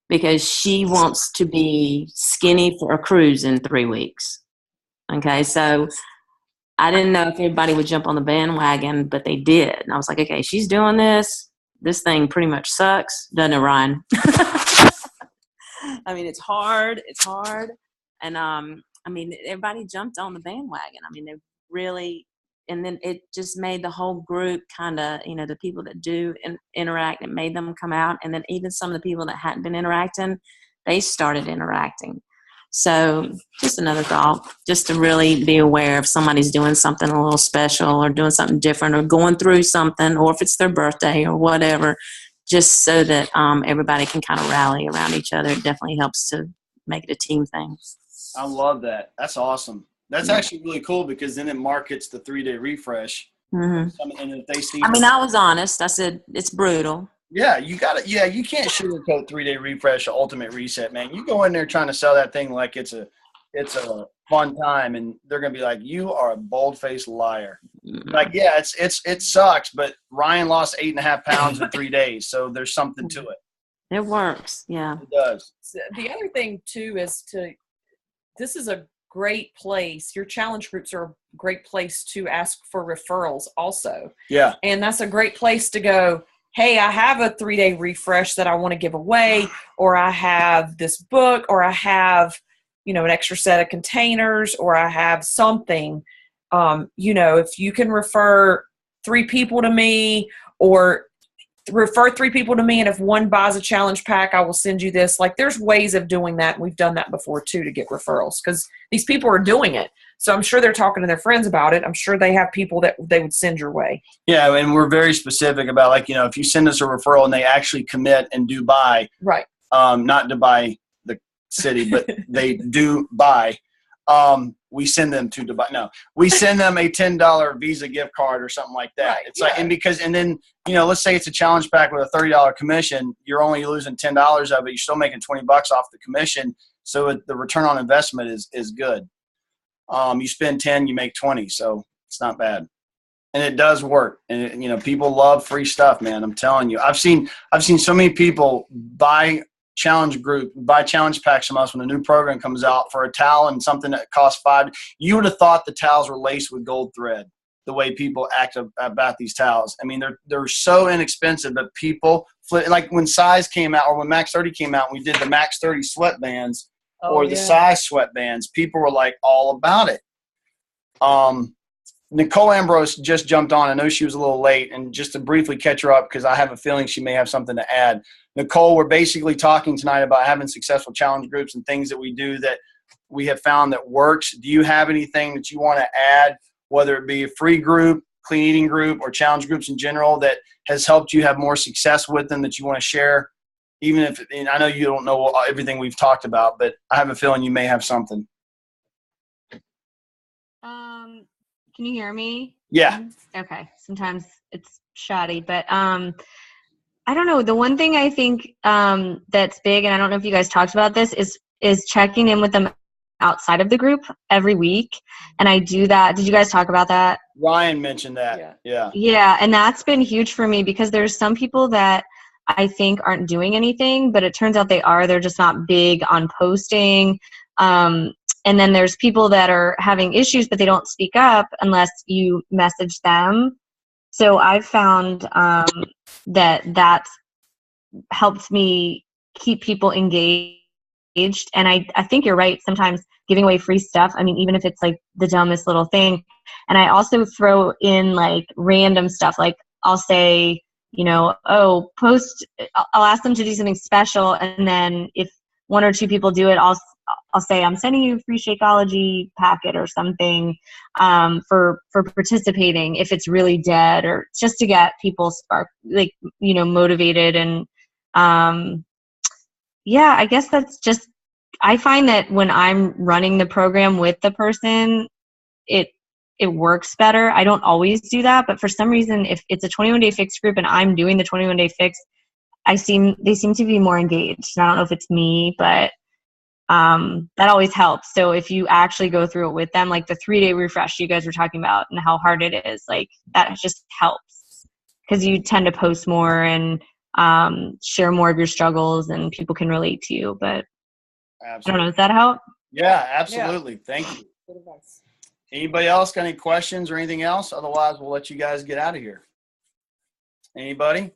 because she wants to be skinny for a cruise in 3 weeks. Okay, so I didn't know if everybody would jump on the bandwagon, but they did. And I was like, okay, she's doing this. This thing pretty much sucks. Doesn't it, Ryan? I mean, it's hard. It's hard. And, everybody jumped on the bandwagon. I mean, they really, and then it just made the whole group kind of, the people that do interact, it made them come out. And then even some of the people that hadn't been interacting, they started interacting. So just another thought, just to really be aware if somebody's doing something a little special or doing something different or going through something, or if it's their birthday or whatever, just so that everybody can kind of rally around each other. It definitely helps to make it a team thing. I love that. That's awesome. That's actually really cool, because then it markets the 3-day refresh. Mm-hmm. And if they see, I was honest. I said it's brutal. Yeah, you got it. Yeah, you can't sugarcoat 3-day refresh, ultimate reset, man. You go in there trying to sell that thing like it's a fun time, and they're gonna be like, "You are a bold-faced liar." Mm-hmm. Like, yeah, it sucks, but Ryan lost 8.5 pounds in 3 days, so there's something to it. It works. Yeah, it does. The other thing too is this is a great place. Your challenge groups are a great place to ask for referrals also. Yeah. And that's a great place to go, hey, I have a 3-day refresh that I want to give away, or I have this book, or I have, an extra set of containers, or I have something. If you can refer 3 people to me, or refer 3 people to me, and if one buys a challenge pack, I will send you this. Like, there's ways of doing that. We've done that before too, to get referrals, because these people are doing it. So I'm sure they're talking to their friends about it. I'm sure they have people that they would send your way. Yeah, and we're very specific about, like, if you send us a referral and they actually commit and do buy, right? Not Dubai, the city, but they do buy. We send them to Dubai. No, we send them a $10 Visa gift card or something like that. Right, it's like, and then, let's say it's a challenge pack with a $30 commission. You're only losing $10 of it. You're still making $20 off the commission. So the return on investment is good. You spend 10, you make 20. So it's not bad. And it does work. And, people love free stuff, man. I'm telling you, I've seen so many people buy challenge packs from us when a new program comes out for a towel and something that costs $5. You would have thought the towels were laced with gold thread, the way people act about these towels. I mean, they're so inexpensive, but people like when size came out or when Max 30 came out, and we did the Max 30 sweatbands or the size sweatbands, people were like all about it. Nicole Ambrose just jumped on. I know she was a little late, and just to briefly catch her up, because I have a feeling she may have something to add. Nicole, we're basically talking tonight about having successful challenge groups and things that we do that we have found that works. Do you have anything that you want to add, whether it be a free group, clean eating group, or challenge groups in general, that has helped you have more success with them that you want to share? Even if, and I know you don't know everything we've talked about, but I have a feeling you may have something. Can you hear me? Yeah. Okay. Sometimes it's shoddy, but I don't know. The one thing I think that's big, and I don't know if you guys talked about this, is checking in with them outside of the group every week. And I do that. Did you guys talk about that? Ryan mentioned that. Yeah. Yeah. And that's been huge for me, because there's some people that I think aren't doing anything, but it turns out they are. They're just not big on posting. And then there's people that are having issues, but they don't speak up unless you message them. So I've found that helps me keep people engaged. And I think you're right. Sometimes giving away free stuff, I mean, even if it's like the dumbest little thing. And I also throw in like random stuff. Like I'll say, I'll ask them to do something special. And then if one or two people do it, I'll say, I'm sending you a free Shakeology packet or something for participating if it's really dead, or just to get people motivated. And I guess that's just, I find that when I'm running the program with the person, it works better. I don't always do that, but for some reason, if it's a 21-day fix group and I'm doing the 21-day fix, they seem to be more engaged. And I don't know if it's me, but that always helps. So if you actually go through it with them, like the 3-day refresh you guys were talking about and how hard it is, like that just helps, because you tend to post more and share more of your struggles and people can relate to you. But Absolutely. I don't know, does that help? Yeah, absolutely. Thank you. Good advice. Anybody else got any questions or anything else? Otherwise, we'll let you guys get out of here. Anybody?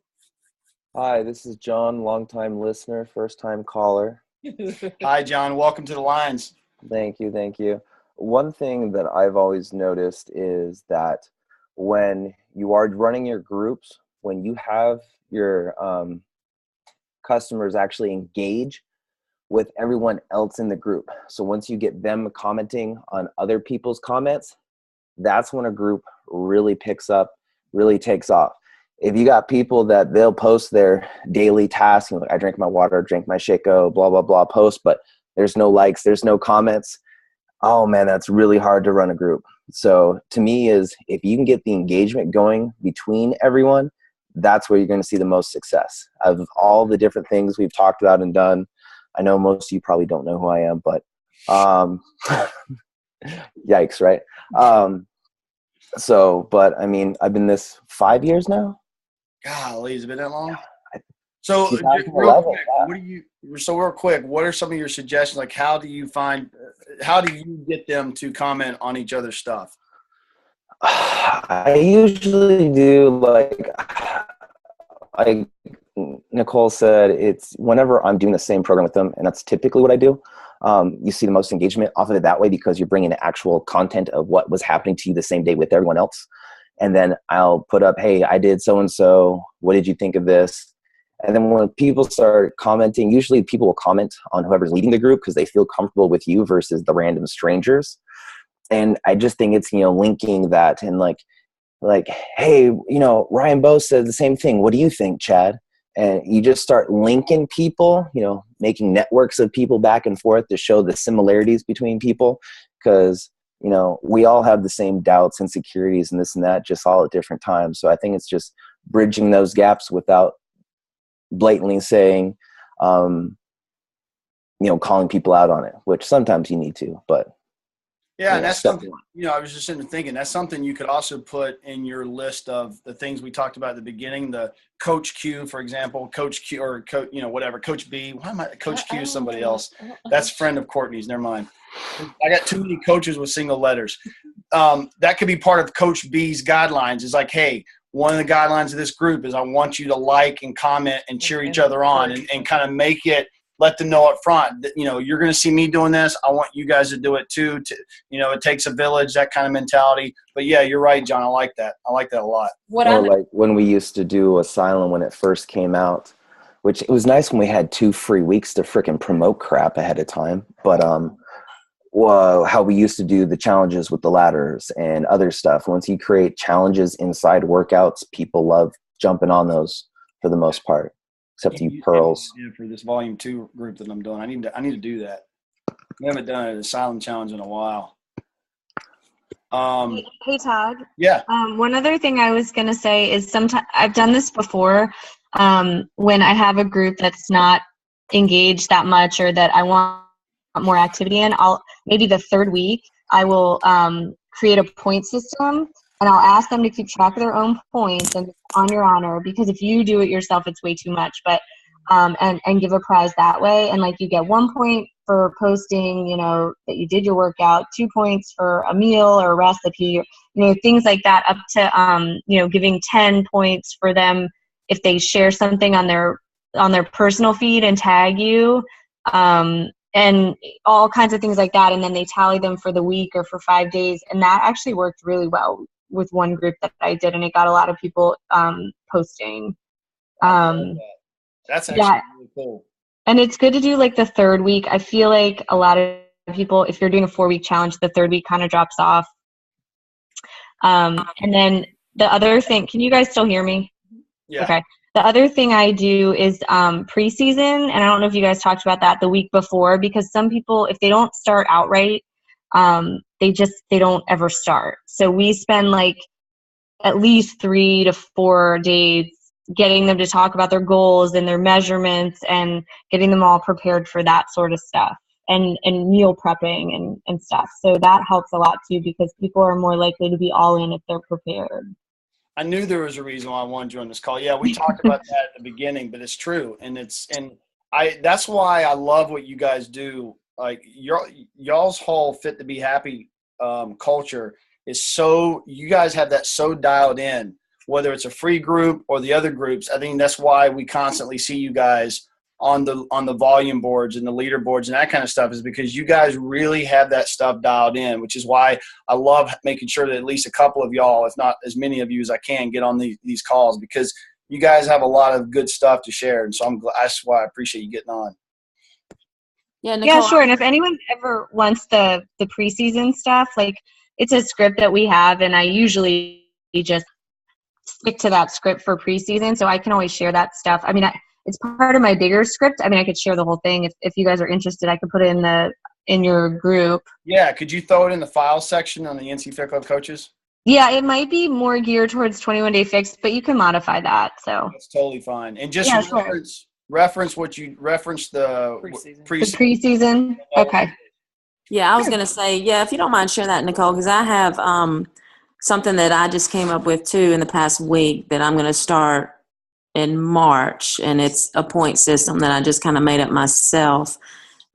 Hi, this is John, longtime listener, first-time caller. Hi, John. Welcome to the Lions. Thank you. One thing that I've always noticed is that when you are running your groups, when you have your customers actually engage with everyone else in the group. So once you get them commenting on other people's comments, that's when a group really picks up, really takes off. If you got people that they'll post their daily tasks, like I drink my water, drink my Shako, blah, blah, blah, post, but there's no likes, there's no comments. Oh man, that's really hard to run a group. So to me is, if you can get the engagement going between everyone, that's where you're going to see the most success. Of all the different things we've talked about and done, I know most of you probably don't know who I am, but yikes, right? But I mean, I've been this 5 years now. Golly, has it been that long? So real quick, what are some of your suggestions? Like, how do you get them to comment on each other's stuff? I usually do, like Nicole said, it's whenever I'm doing the same program with them, and that's typically what I do. You see the most engagement off of it that way, because you're bringing the actual content of what was happening to you the same day with everyone else. And then I'll put up, hey, I did so-and-so. What did you think of this? And then when people start commenting, usually people will comment on whoever's leading the group because they feel comfortable with you versus the random strangers. And I just think it's, linking that and like, hey, Ryan Bowe said the same thing. What do you think, Chad? And you just start linking people, making networks of people back and forth to show the similarities between people. Because, we all have the same doubts, insecurities, and this and that, just all at different times. So I think it's just bridging those gaps without blatantly saying, calling people out on it, which sometimes you need to, but. Yeah, and that's something, I was just sitting there thinking, that's something you could also put in your list of the things we talked about at the beginning, the Coach Q, for example, Coach Q or Coach, whatever, Coach B. Why am I Coach Q is somebody else? That's a friend of Courtney's. Never mind. I got too many coaches with single letters. That could be part of Coach B's guidelines. Is like, hey, one of the guidelines of this group is I want you to like and comment and cheer each other on and kind of make it, let them know up front that, you're going to see me doing this. I want you guys to do it too. It takes a village, that kind of mentality. But yeah, you're right, John. I like that. I like that a lot. Or like when we used to do Asylum when it first came out, which it was nice when we had 2 free weeks to frickin' promote crap ahead of time. But how we used to do the challenges with the ladders and other stuff. Once you create challenges inside workouts, people love jumping on those for the most part, except you pearls. Yeah, for this volume 2 group that I'm doing, I need to do that. We haven't done an Asylum challenge in a while. Hey Todd. Yeah. One other thing I was gonna say is sometimes I've done this before. When I have a group that's not engaged that much or that I want more activity in, maybe the third week I will create a point system, and I'll ask them to keep track of their own points and on your honor, because if you do it yourself it's way too much, but and give a prize that way, and like you get 1 point for posting that you did your workout, 2 points for a meal or a recipe, things like that, up to giving 10 points for them if they share something on their personal feed and tag you, and all kinds of things like that, and then they tally them for the week or for 5 days, and that actually worked really well with one group that I did, and it got a lot of people posting. That's actually really cool. And it's good to do like the third week. I feel like a lot of people, if you're doing a 4-week challenge, the third week kind of drops off. And then the other thing, can you guys still hear me? Yeah. Okay. The other thing I do is preseason, and I don't know if you guys talked about that the week before, because some people, if they don't start outright, they don't ever start. So we spend like at least 3 to 4 days getting them to talk about their goals and their measurements and getting them all prepared for that sort of stuff, and meal prepping and stuff. So that helps a lot too, because people are more likely to be all in if they're prepared. I knew there was a reason why I wanted you on this call. Yeah, we talked about that at the beginning, but it's true. And that's why I love what you guys do. Like y'all's whole Fit to Be Happy culture is you guys have that so dialed in, whether it's a free group or the other groups. I think that's why we constantly see you guys on the volume boards and the leaderboards and that kind of stuff, is because you guys really have that stuff dialed in, which is why I love making sure that at least a couple of y'all, if not as many of you as I can, get on these calls, because you guys have a lot of good stuff to share. And so that's why I appreciate you getting on. Yeah, Nicole, yeah, sure. And if anyone ever wants the preseason stuff, like it's a script that we have, and I usually just stick to that script for preseason, so I can always share that stuff. I mean, it's part of my bigger script. I mean, I could share the whole thing. If you guys are interested, I could put it in your group. Yeah, could you throw it in the file section on the NC Fit Club coaches? Yeah, it might be more geared towards 21-day fix, but you can modify that. So that's totally fine. And just reference what you referenced the preseason. Okay. Yeah, I was gonna say, if you don't mind sharing that, Nicole, because I have something that I just came up with too in the past week that I'm gonna start in March, and it's a point system that I just kind of made up myself,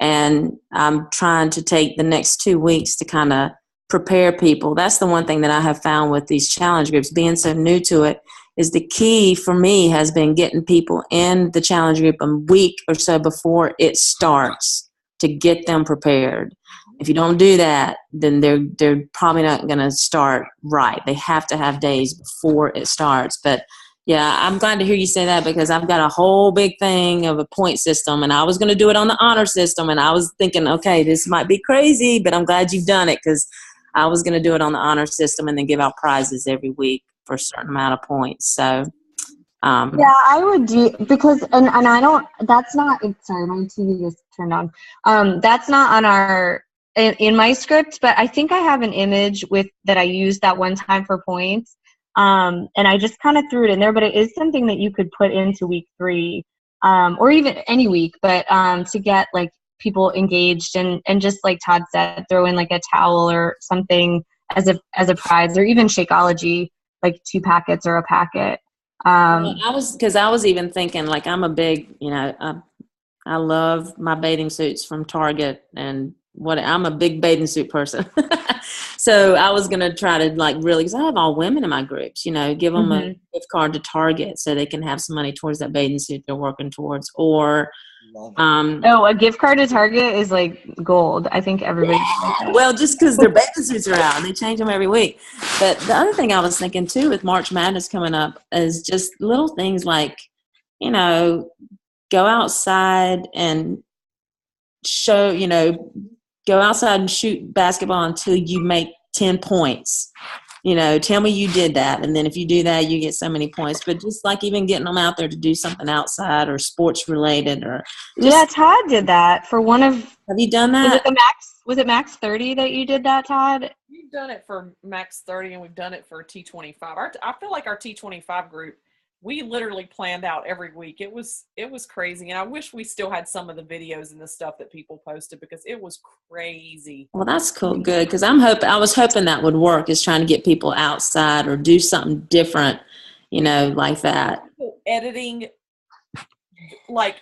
and I'm trying to take the next 2 weeks to kind of prepare people. That's the one thing that I have found with these challenge groups, being so new to it, is the key for me has been getting people in the challenge group a week or so before it starts to get them prepared. If you don't do that, then they're probably not going to start right. They have to have days before it starts. But yeah, I'm glad to hear you say that, because I've got a whole big thing of a point system, and I was going to do it on the honor system, and I was thinking, okay, this might be crazy, but I'm glad you've done it, because I was going to do it on the honor system and then give out prizes every week for a certain amount of points. So yeah, I would do, because and I don't, that's not, sorry, my TV just turned on. That's not on our in my script, but I think I have an image that I used that one time for points. And I just kind of threw it in there, but it is something that you could put into week 3, or even any week, but to get like people engaged and just like Todd said, throw in like a towel or something as a prize, or even Shakeology, like 2 packets or a packet. I was even thinking, like, I'm a big, I love my bathing suits from Target, and I'm a big bathing suit person. So I was going to try to like really, because I have all women in my groups, give them a gift card to Target so they can have some money towards that bathing suit they're working towards. Or a gift card to Target is like gold. I think everybody. Well, just because their bathing suits are out and they change them every week. But the other thing I was thinking too with March Madness coming up is just little things like, go outside and go outside and shoot basketball until you make 10 points. Tell me you did that. And then if you do that, you get so many points. But just like even getting them out there to do something outside or sports related or Todd did that for one of. Have you done that? Was it Max 30 that you did that, Todd? We've done it for Max 30 and we've done it for T25. I feel like our T25 group, we literally planned out every week. It was crazy. And I wish we still had some of the videos and the stuff that people posted because it was crazy. Well, that's cool. Good. Because I was hoping that would work, is trying to get people outside or do something different, like that. People editing like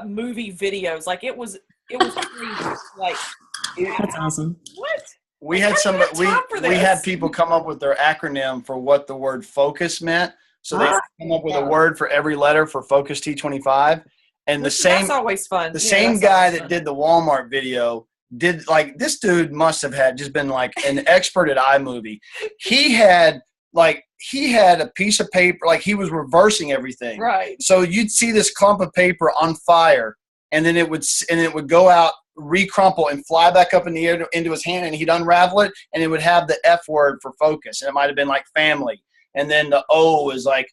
movie videos. Like it was crazy. Like, that's awesome. What? We had we had people come up with their acronym for what the word focus meant. So they come up with a word for every letter for Focus T25. And that's always fun. The same guy that did the Walmart video did, like, this dude must have just been like an expert at iMovie. He had a piece of paper, like he was reversing everything. Right. So you'd see this clump of paper on fire, and then it would go out, recrumple, and fly back up in the air into his hand, and he'd unravel it, and it would have the F word for focus, and it might have been like family. And then the O is like,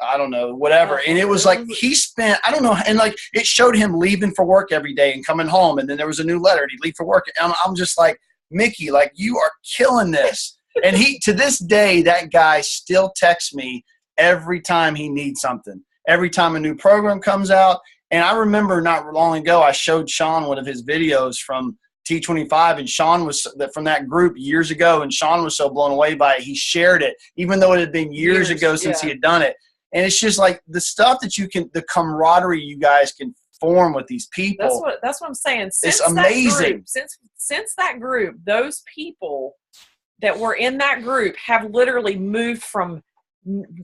I don't know, whatever. And it was like he spent, I don't know, and like it showed him leaving for work every day and coming home. And then there was a new letter and he'd leave for work. And I'm just like, Mickey, like, you are killing this. And to this day, that guy still texts me every time he needs something, every time a new program comes out. And I remember not long ago, I showed Sean one of his videos from T25, and Sean was from that group years ago, and Sean was so blown away by it. He shared it, even though it had been years ago since he had done it. And it's just like the stuff that the camaraderie you guys can form with these people. That's what I'm saying. It's amazing. Since that group, those people that were in that group have literally moved from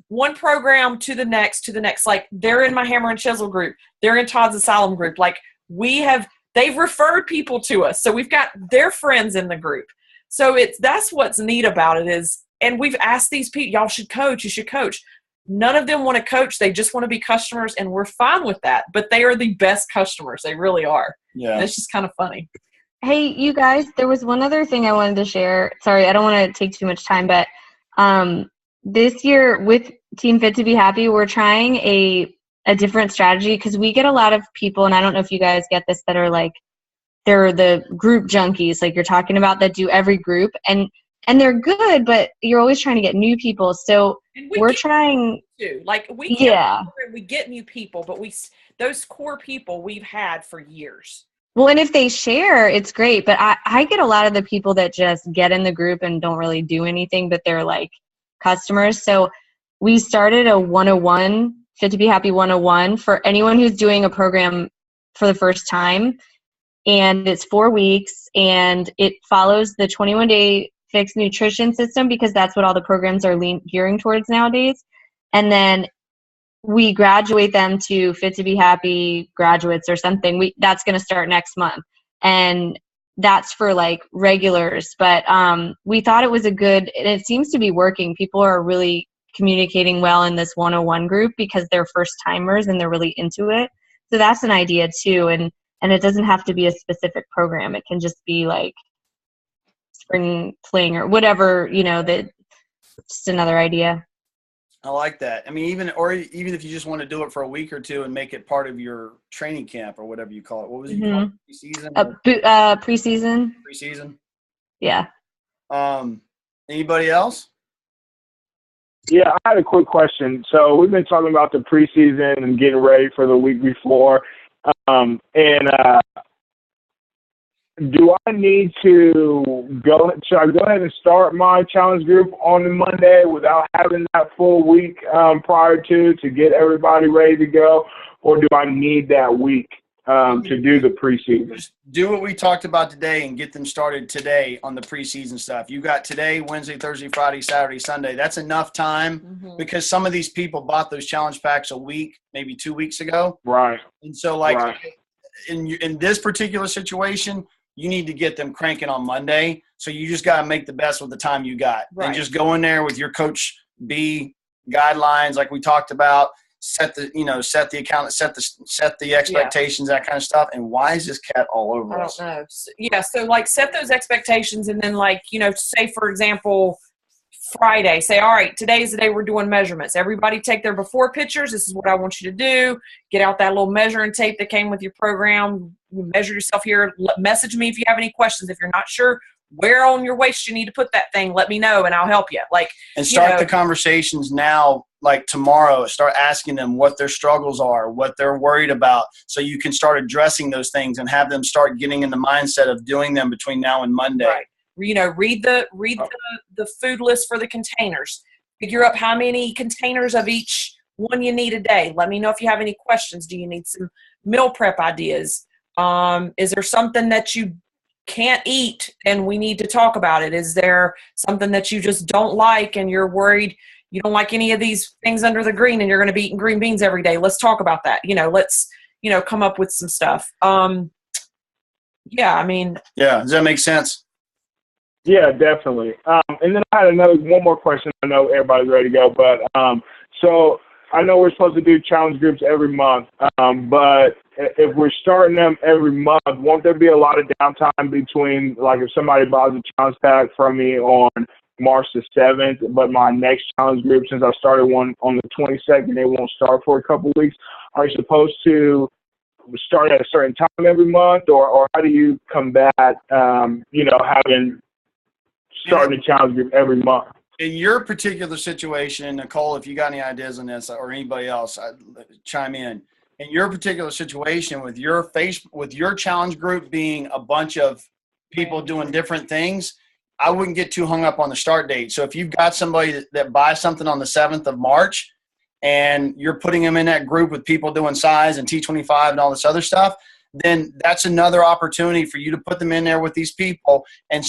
one program to the next. Like, they're in my Hammer and Chisel group. They're in Todd's Asylum group. Like, they've referred people to us. So we've got their friends in the group. So that's what's neat about it is, and we've asked these people, y'all should coach, you should coach. None of them want to coach. They just want to be customers, and we're fine with that. But they are the best customers. They really are. Yeah. And it's just kind of funny. Hey, you guys, there was one other thing I wanted to share. Sorry, I don't want to take too much time, but this year with Team Fit to Be Happy, we're trying a different strategy because we get a lot of people, and I don't know if you guys get this, that are like, they're the group junkies, like you're talking about, that do every group, and they're good, but you're always trying to get new people. So we're trying to, like, we get new people, but those core people we've had for years. Well, and if they share, it's great. But I get a lot of the people that just get in the group and don't really do anything, but they're like customers. So we started a 101, Fit to Be Happy 101, for anyone who's doing a program for the first time. And it's 4 weeks, and it follows the 21-day fixed nutrition system because that's what all the programs are gearing towards nowadays. And then we graduate them to Fit to Be Happy graduates or something. That's going to start next month. And that's for like regulars. But we thought it was and it seems to be working. People are really communicating well in this 101 group because they're first timers and they're really into it. So that's an idea too. And it doesn't have to be a specific program. It can just be like spring fling or whatever, just another idea. I like that. I mean, even if you just want to do it for a week or two and make it part of your training camp or whatever you call it. What was it called? Preseason? Preseason. Preseason. Yeah. Anybody else? Yeah, I had a quick question. So we've been talking about the preseason and getting ready for the week before. Do I need to should I go ahead and start my challenge group on the Monday without having that full week prior to get everybody ready to go? Or do I need that week to do the preseason. Just do what we talked about today and get them started today on the preseason stuff. You got today, Wednesday, Thursday, Friday, Saturday, Sunday. That's enough time because some of these people bought those challenge packs a week, maybe 2 weeks ago. Right. And so, in this particular situation, you need to get them cranking on Monday. So you just got to make the best with the time you got. Right. And just go in there with your Coach B guidelines like we talked about. Set the account, set the expectations, that kind of stuff. And why is this cat all over us? I don't know. So set those expectations, and then say for example, Friday, say, all right, today's the day we're doing measurements. Everybody take their before pictures. This is what I want you to do. Get out that little measuring tape that came with your program. You measure yourself here. Message me if you have any questions. If you're not sure where on your waist you need to put that thing, let me know and I'll help you. And start the conversations now, tomorrow. Start asking them what their struggles are, what they're worried about, so you can start addressing those things and have them start getting in the mindset of doing them between now and Monday. Right. Read the food list for the containers. Figure out how many containers of each one you need a day. Let me know if you have any questions. Do you need some meal prep ideas? Is there something that you can't eat and we need to talk about it? Is there something that you just don't like and you're worried you don't like any of these things under the green and you're going to be eating green beans every day? Let's talk about that. Let's come up with some stuff. Yeah, does that make sense? Yeah, definitely. And then I had one more question. I know everybody's ready to go, but so I know we're supposed to do challenge groups every month, but if we're starting them every month, won't there be a lot of downtime between, if somebody buys a challenge pack from me on March the 7th, but my next challenge group, since I started one on the 22nd, they won't start for a couple of weeks? Are you supposed to start at a certain time every month, or how do you combat, starting a challenge group every month? In your particular situation, Nicole, if you got any ideas on this, or anybody else, chime in. In your particular situation, with your challenge group being a bunch of people doing different things, I wouldn't get too hung up on the start date. So if you've got somebody that buys something on the 7th of March and you're putting them in that group with people doing size and T25 and all this other stuff, then that's another opportunity for you to put them in there with these people and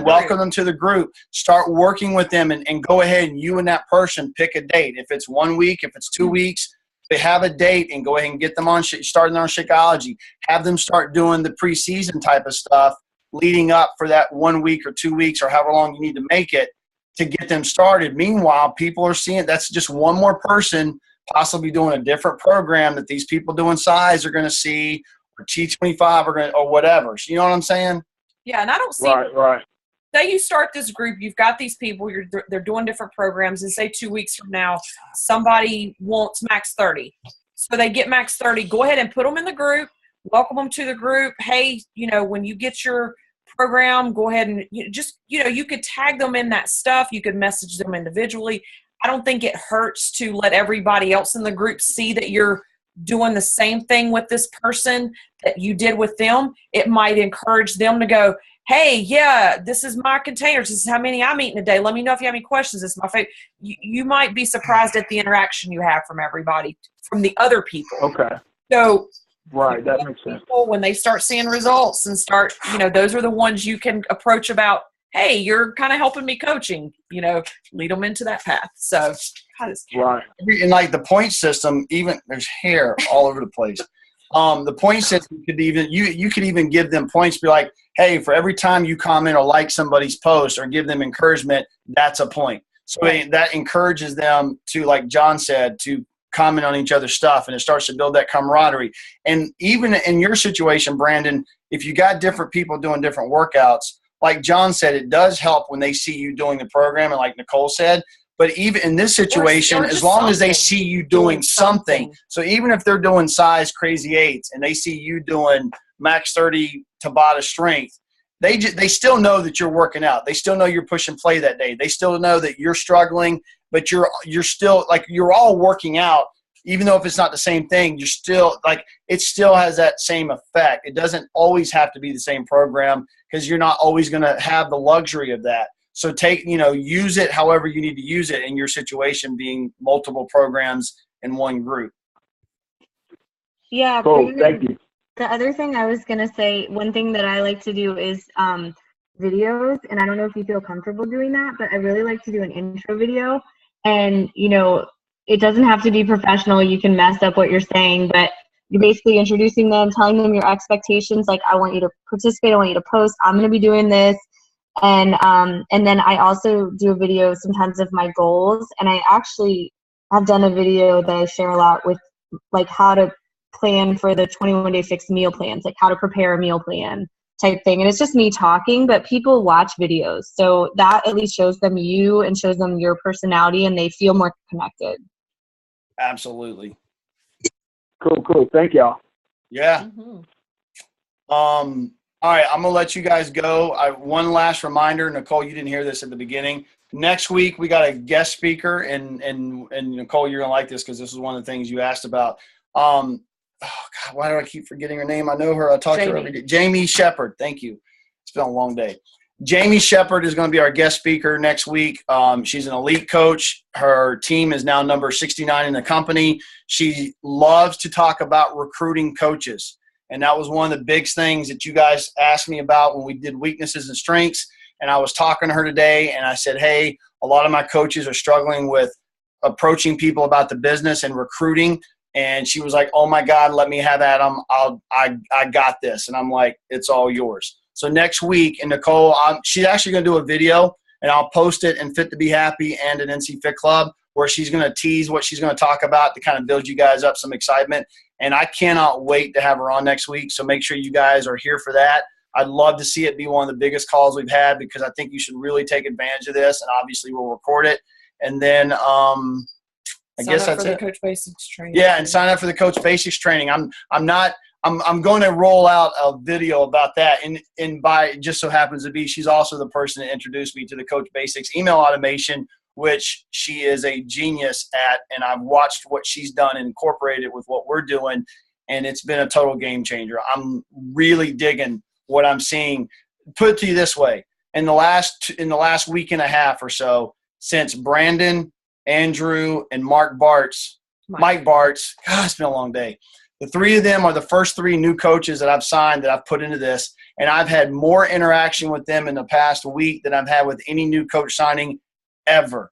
welcome them to the group. Start working with them and go ahead and you and that person pick a date. If it's 1 week, if it's 2 weeks, they have a date and go ahead and get them starting on Shakeology. Have them start doing the preseason type of stuff leading up for that 1 week or 2 weeks or however long you need to make it to get them started. Meanwhile, people are seeing that's just one more person possibly doing a different program that these people doing size are going to see, or T25 or whatever. So you know what I'm saying? Yeah, and I don't see right. Say you start this group, you've got these people, they're doing different programs, and say 2 weeks from now somebody wants max 30. So they get max 30. Go ahead and put them in the group, welcome them to the group. Hey, when you get your program, go ahead and you could tag them in that stuff. You could message them individually. I don't think it hurts to let everybody else in the group see that you're doing the same thing with this person that you did with them. It might encourage them to go, hey, yeah, this is my containers. This is how many I'm eating a day. Let me know if you have any questions. This is my favorite. You might be surprised at the interaction you have from everybody, from the other people. Okay. So right, that makes sense. When they start seeing results and start, those are the ones you can approach about, hey, you're kind of helping me coaching, lead them into that path. So, right. And the point system, even there's hair all over the place. The point system could even, you could even give them points, be like, hey, for every time you comment or like somebody's post or give them encouragement, that's a point. So that encourages them to, like John said, to comment on each other's stuff, and it starts to build that camaraderie. And even in your situation, Brandon, if you got different people doing different workouts, like John said, it does help when they see you doing the program, and like Nicole said, but even in this situation, as long as they see you doing something, so even if they're doing size crazy 8s and they see you doing max 30 Tabata strength, they still know that you're working out. They still know you're pushing play that day. They still know that you're struggling, but you're still you're all working out. Even though if it's not the same thing, you're still it still has that same effect. It doesn't always have to be the same program because you're not always going to have the luxury of that. So use it however you need to use it in your situation, being multiple programs in one group. Yeah. Cool. Thank you. The other thing I was gonna say, one thing that I like to do is videos, and I don't know if you feel comfortable doing that, but I really like to do an intro video. And it doesn't have to be professional. You can mess up what you're saying, but you're basically introducing them, telling them your expectations. Like, I want you to participate. I want you to post. I'm going to be doing this. And then I also do a video sometimes of my goals. And I actually have done a video that I share a lot with, like, how to plan for the 21-day fixed meal plans, like how to prepare a meal plan type thing. And it's just me talking, but people watch videos. So that at least shows them you and shows them your personality, and they feel more connected. Absolutely. Cool. Thank y'all. Yeah. Mm-hmm. All right, I'm gonna let you guys go. One last reminder, Nicole, you didn't hear this at the beginning. Next week we got a guest speaker, and Nicole, you're gonna like this because this is one of the things you asked about. Oh God, why do I keep forgetting her name? I know her. I talk to her every day. Jamie Shepard. Thank you. It's been a long day. Jamie Shepard is going to be our guest speaker next week. She's an elite coach. Her team is now number 69 in the company. She loves to talk about recruiting coaches. And that was one of the big things that you guys asked me about when we did weaknesses and strengths. And I was talking to her today, and I said, hey, a lot of my coaches are struggling with approaching people about the business and recruiting. And she was like, oh, my God, let me have at them. I got this. And I'm like, it's all yours. So next week, and Nicole, she's actually going to do a video, and I'll post it in Fit to Be Happy and an NC Fit Club, where she's going to tease what she's going to talk about to kind of build you guys up some excitement. And I cannot wait to have her on next week. So make sure you guys are here for that. I'd love to see it be one of the biggest calls we've had, because I think you should really take advantage of this. And obviously we'll record it. And then I guess that's it. Sign up for the Coach Basics training. Yeah, and sign up for the Coach Basics training. I'm going to roll out a video about that. And by it just so happens to be, she's also the person that introduced me to the Coach Basics email automation, which she is a genius at. And I've watched what she's done and incorporated with what we're doing, and it's been a total game changer. I'm really digging what I'm seeing. Put it to you this way: in the last week and a half or so, since Brandon, Andrew, and Mike Bartz, God, it's been a long day. The three of them are the first three new coaches that I've signed that I've put into this, and I've had more interaction with them in the past week than I've had with any new coach signing ever.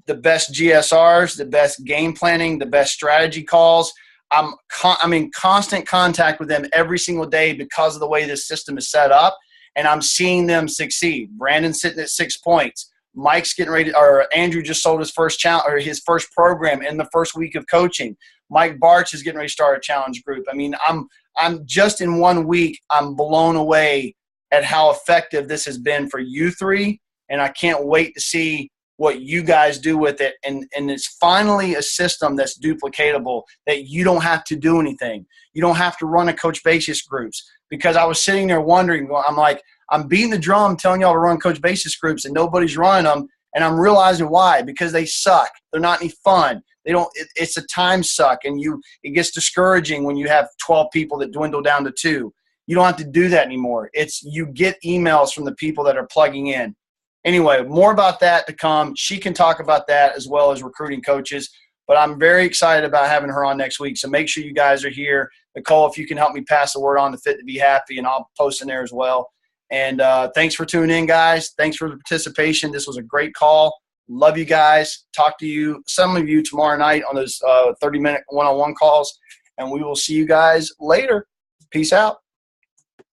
The best GSRs, the best game planning, the best strategy calls. I'm in constant contact with them every single day because of the way this system is set up, and I'm seeing them succeed. Brandon's sitting at 6 points. Mike's getting ready, or Andrew just sold his first his first program in the first week of coaching. Mike Bartz is getting ready to start a challenge group. I mean, I'm just in 1 week, I'm blown away at how effective this has been for you three, and I can't wait to see what you guys do with it. And it's finally a system that's duplicatable, that you don't have to do anything. You don't have to run a Coach Basics groups, because I was sitting there wondering, I'm beating the drum telling y'all to run Coach Basics groups and nobody's running them. And I'm realizing why: because they suck. They're not any fun. It's a time suck, and it gets discouraging when you have 12 people that dwindle down to 2. You don't have to do that anymore. You get emails from the people that are plugging in. Anyway, more about that to come. She can talk about that as well as recruiting coaches. But I'm very excited about having her on next week. So make sure you guys are here. Nicole, if you can help me pass the word on to Fit to Be Happy, and I'll post in there as well. And thanks for tuning in, guys. Thanks for the participation. This was a great call. Love you guys. Talk to you, some of you, tomorrow night on those 30-minute one-on-one calls. And we will see you guys later. Peace out.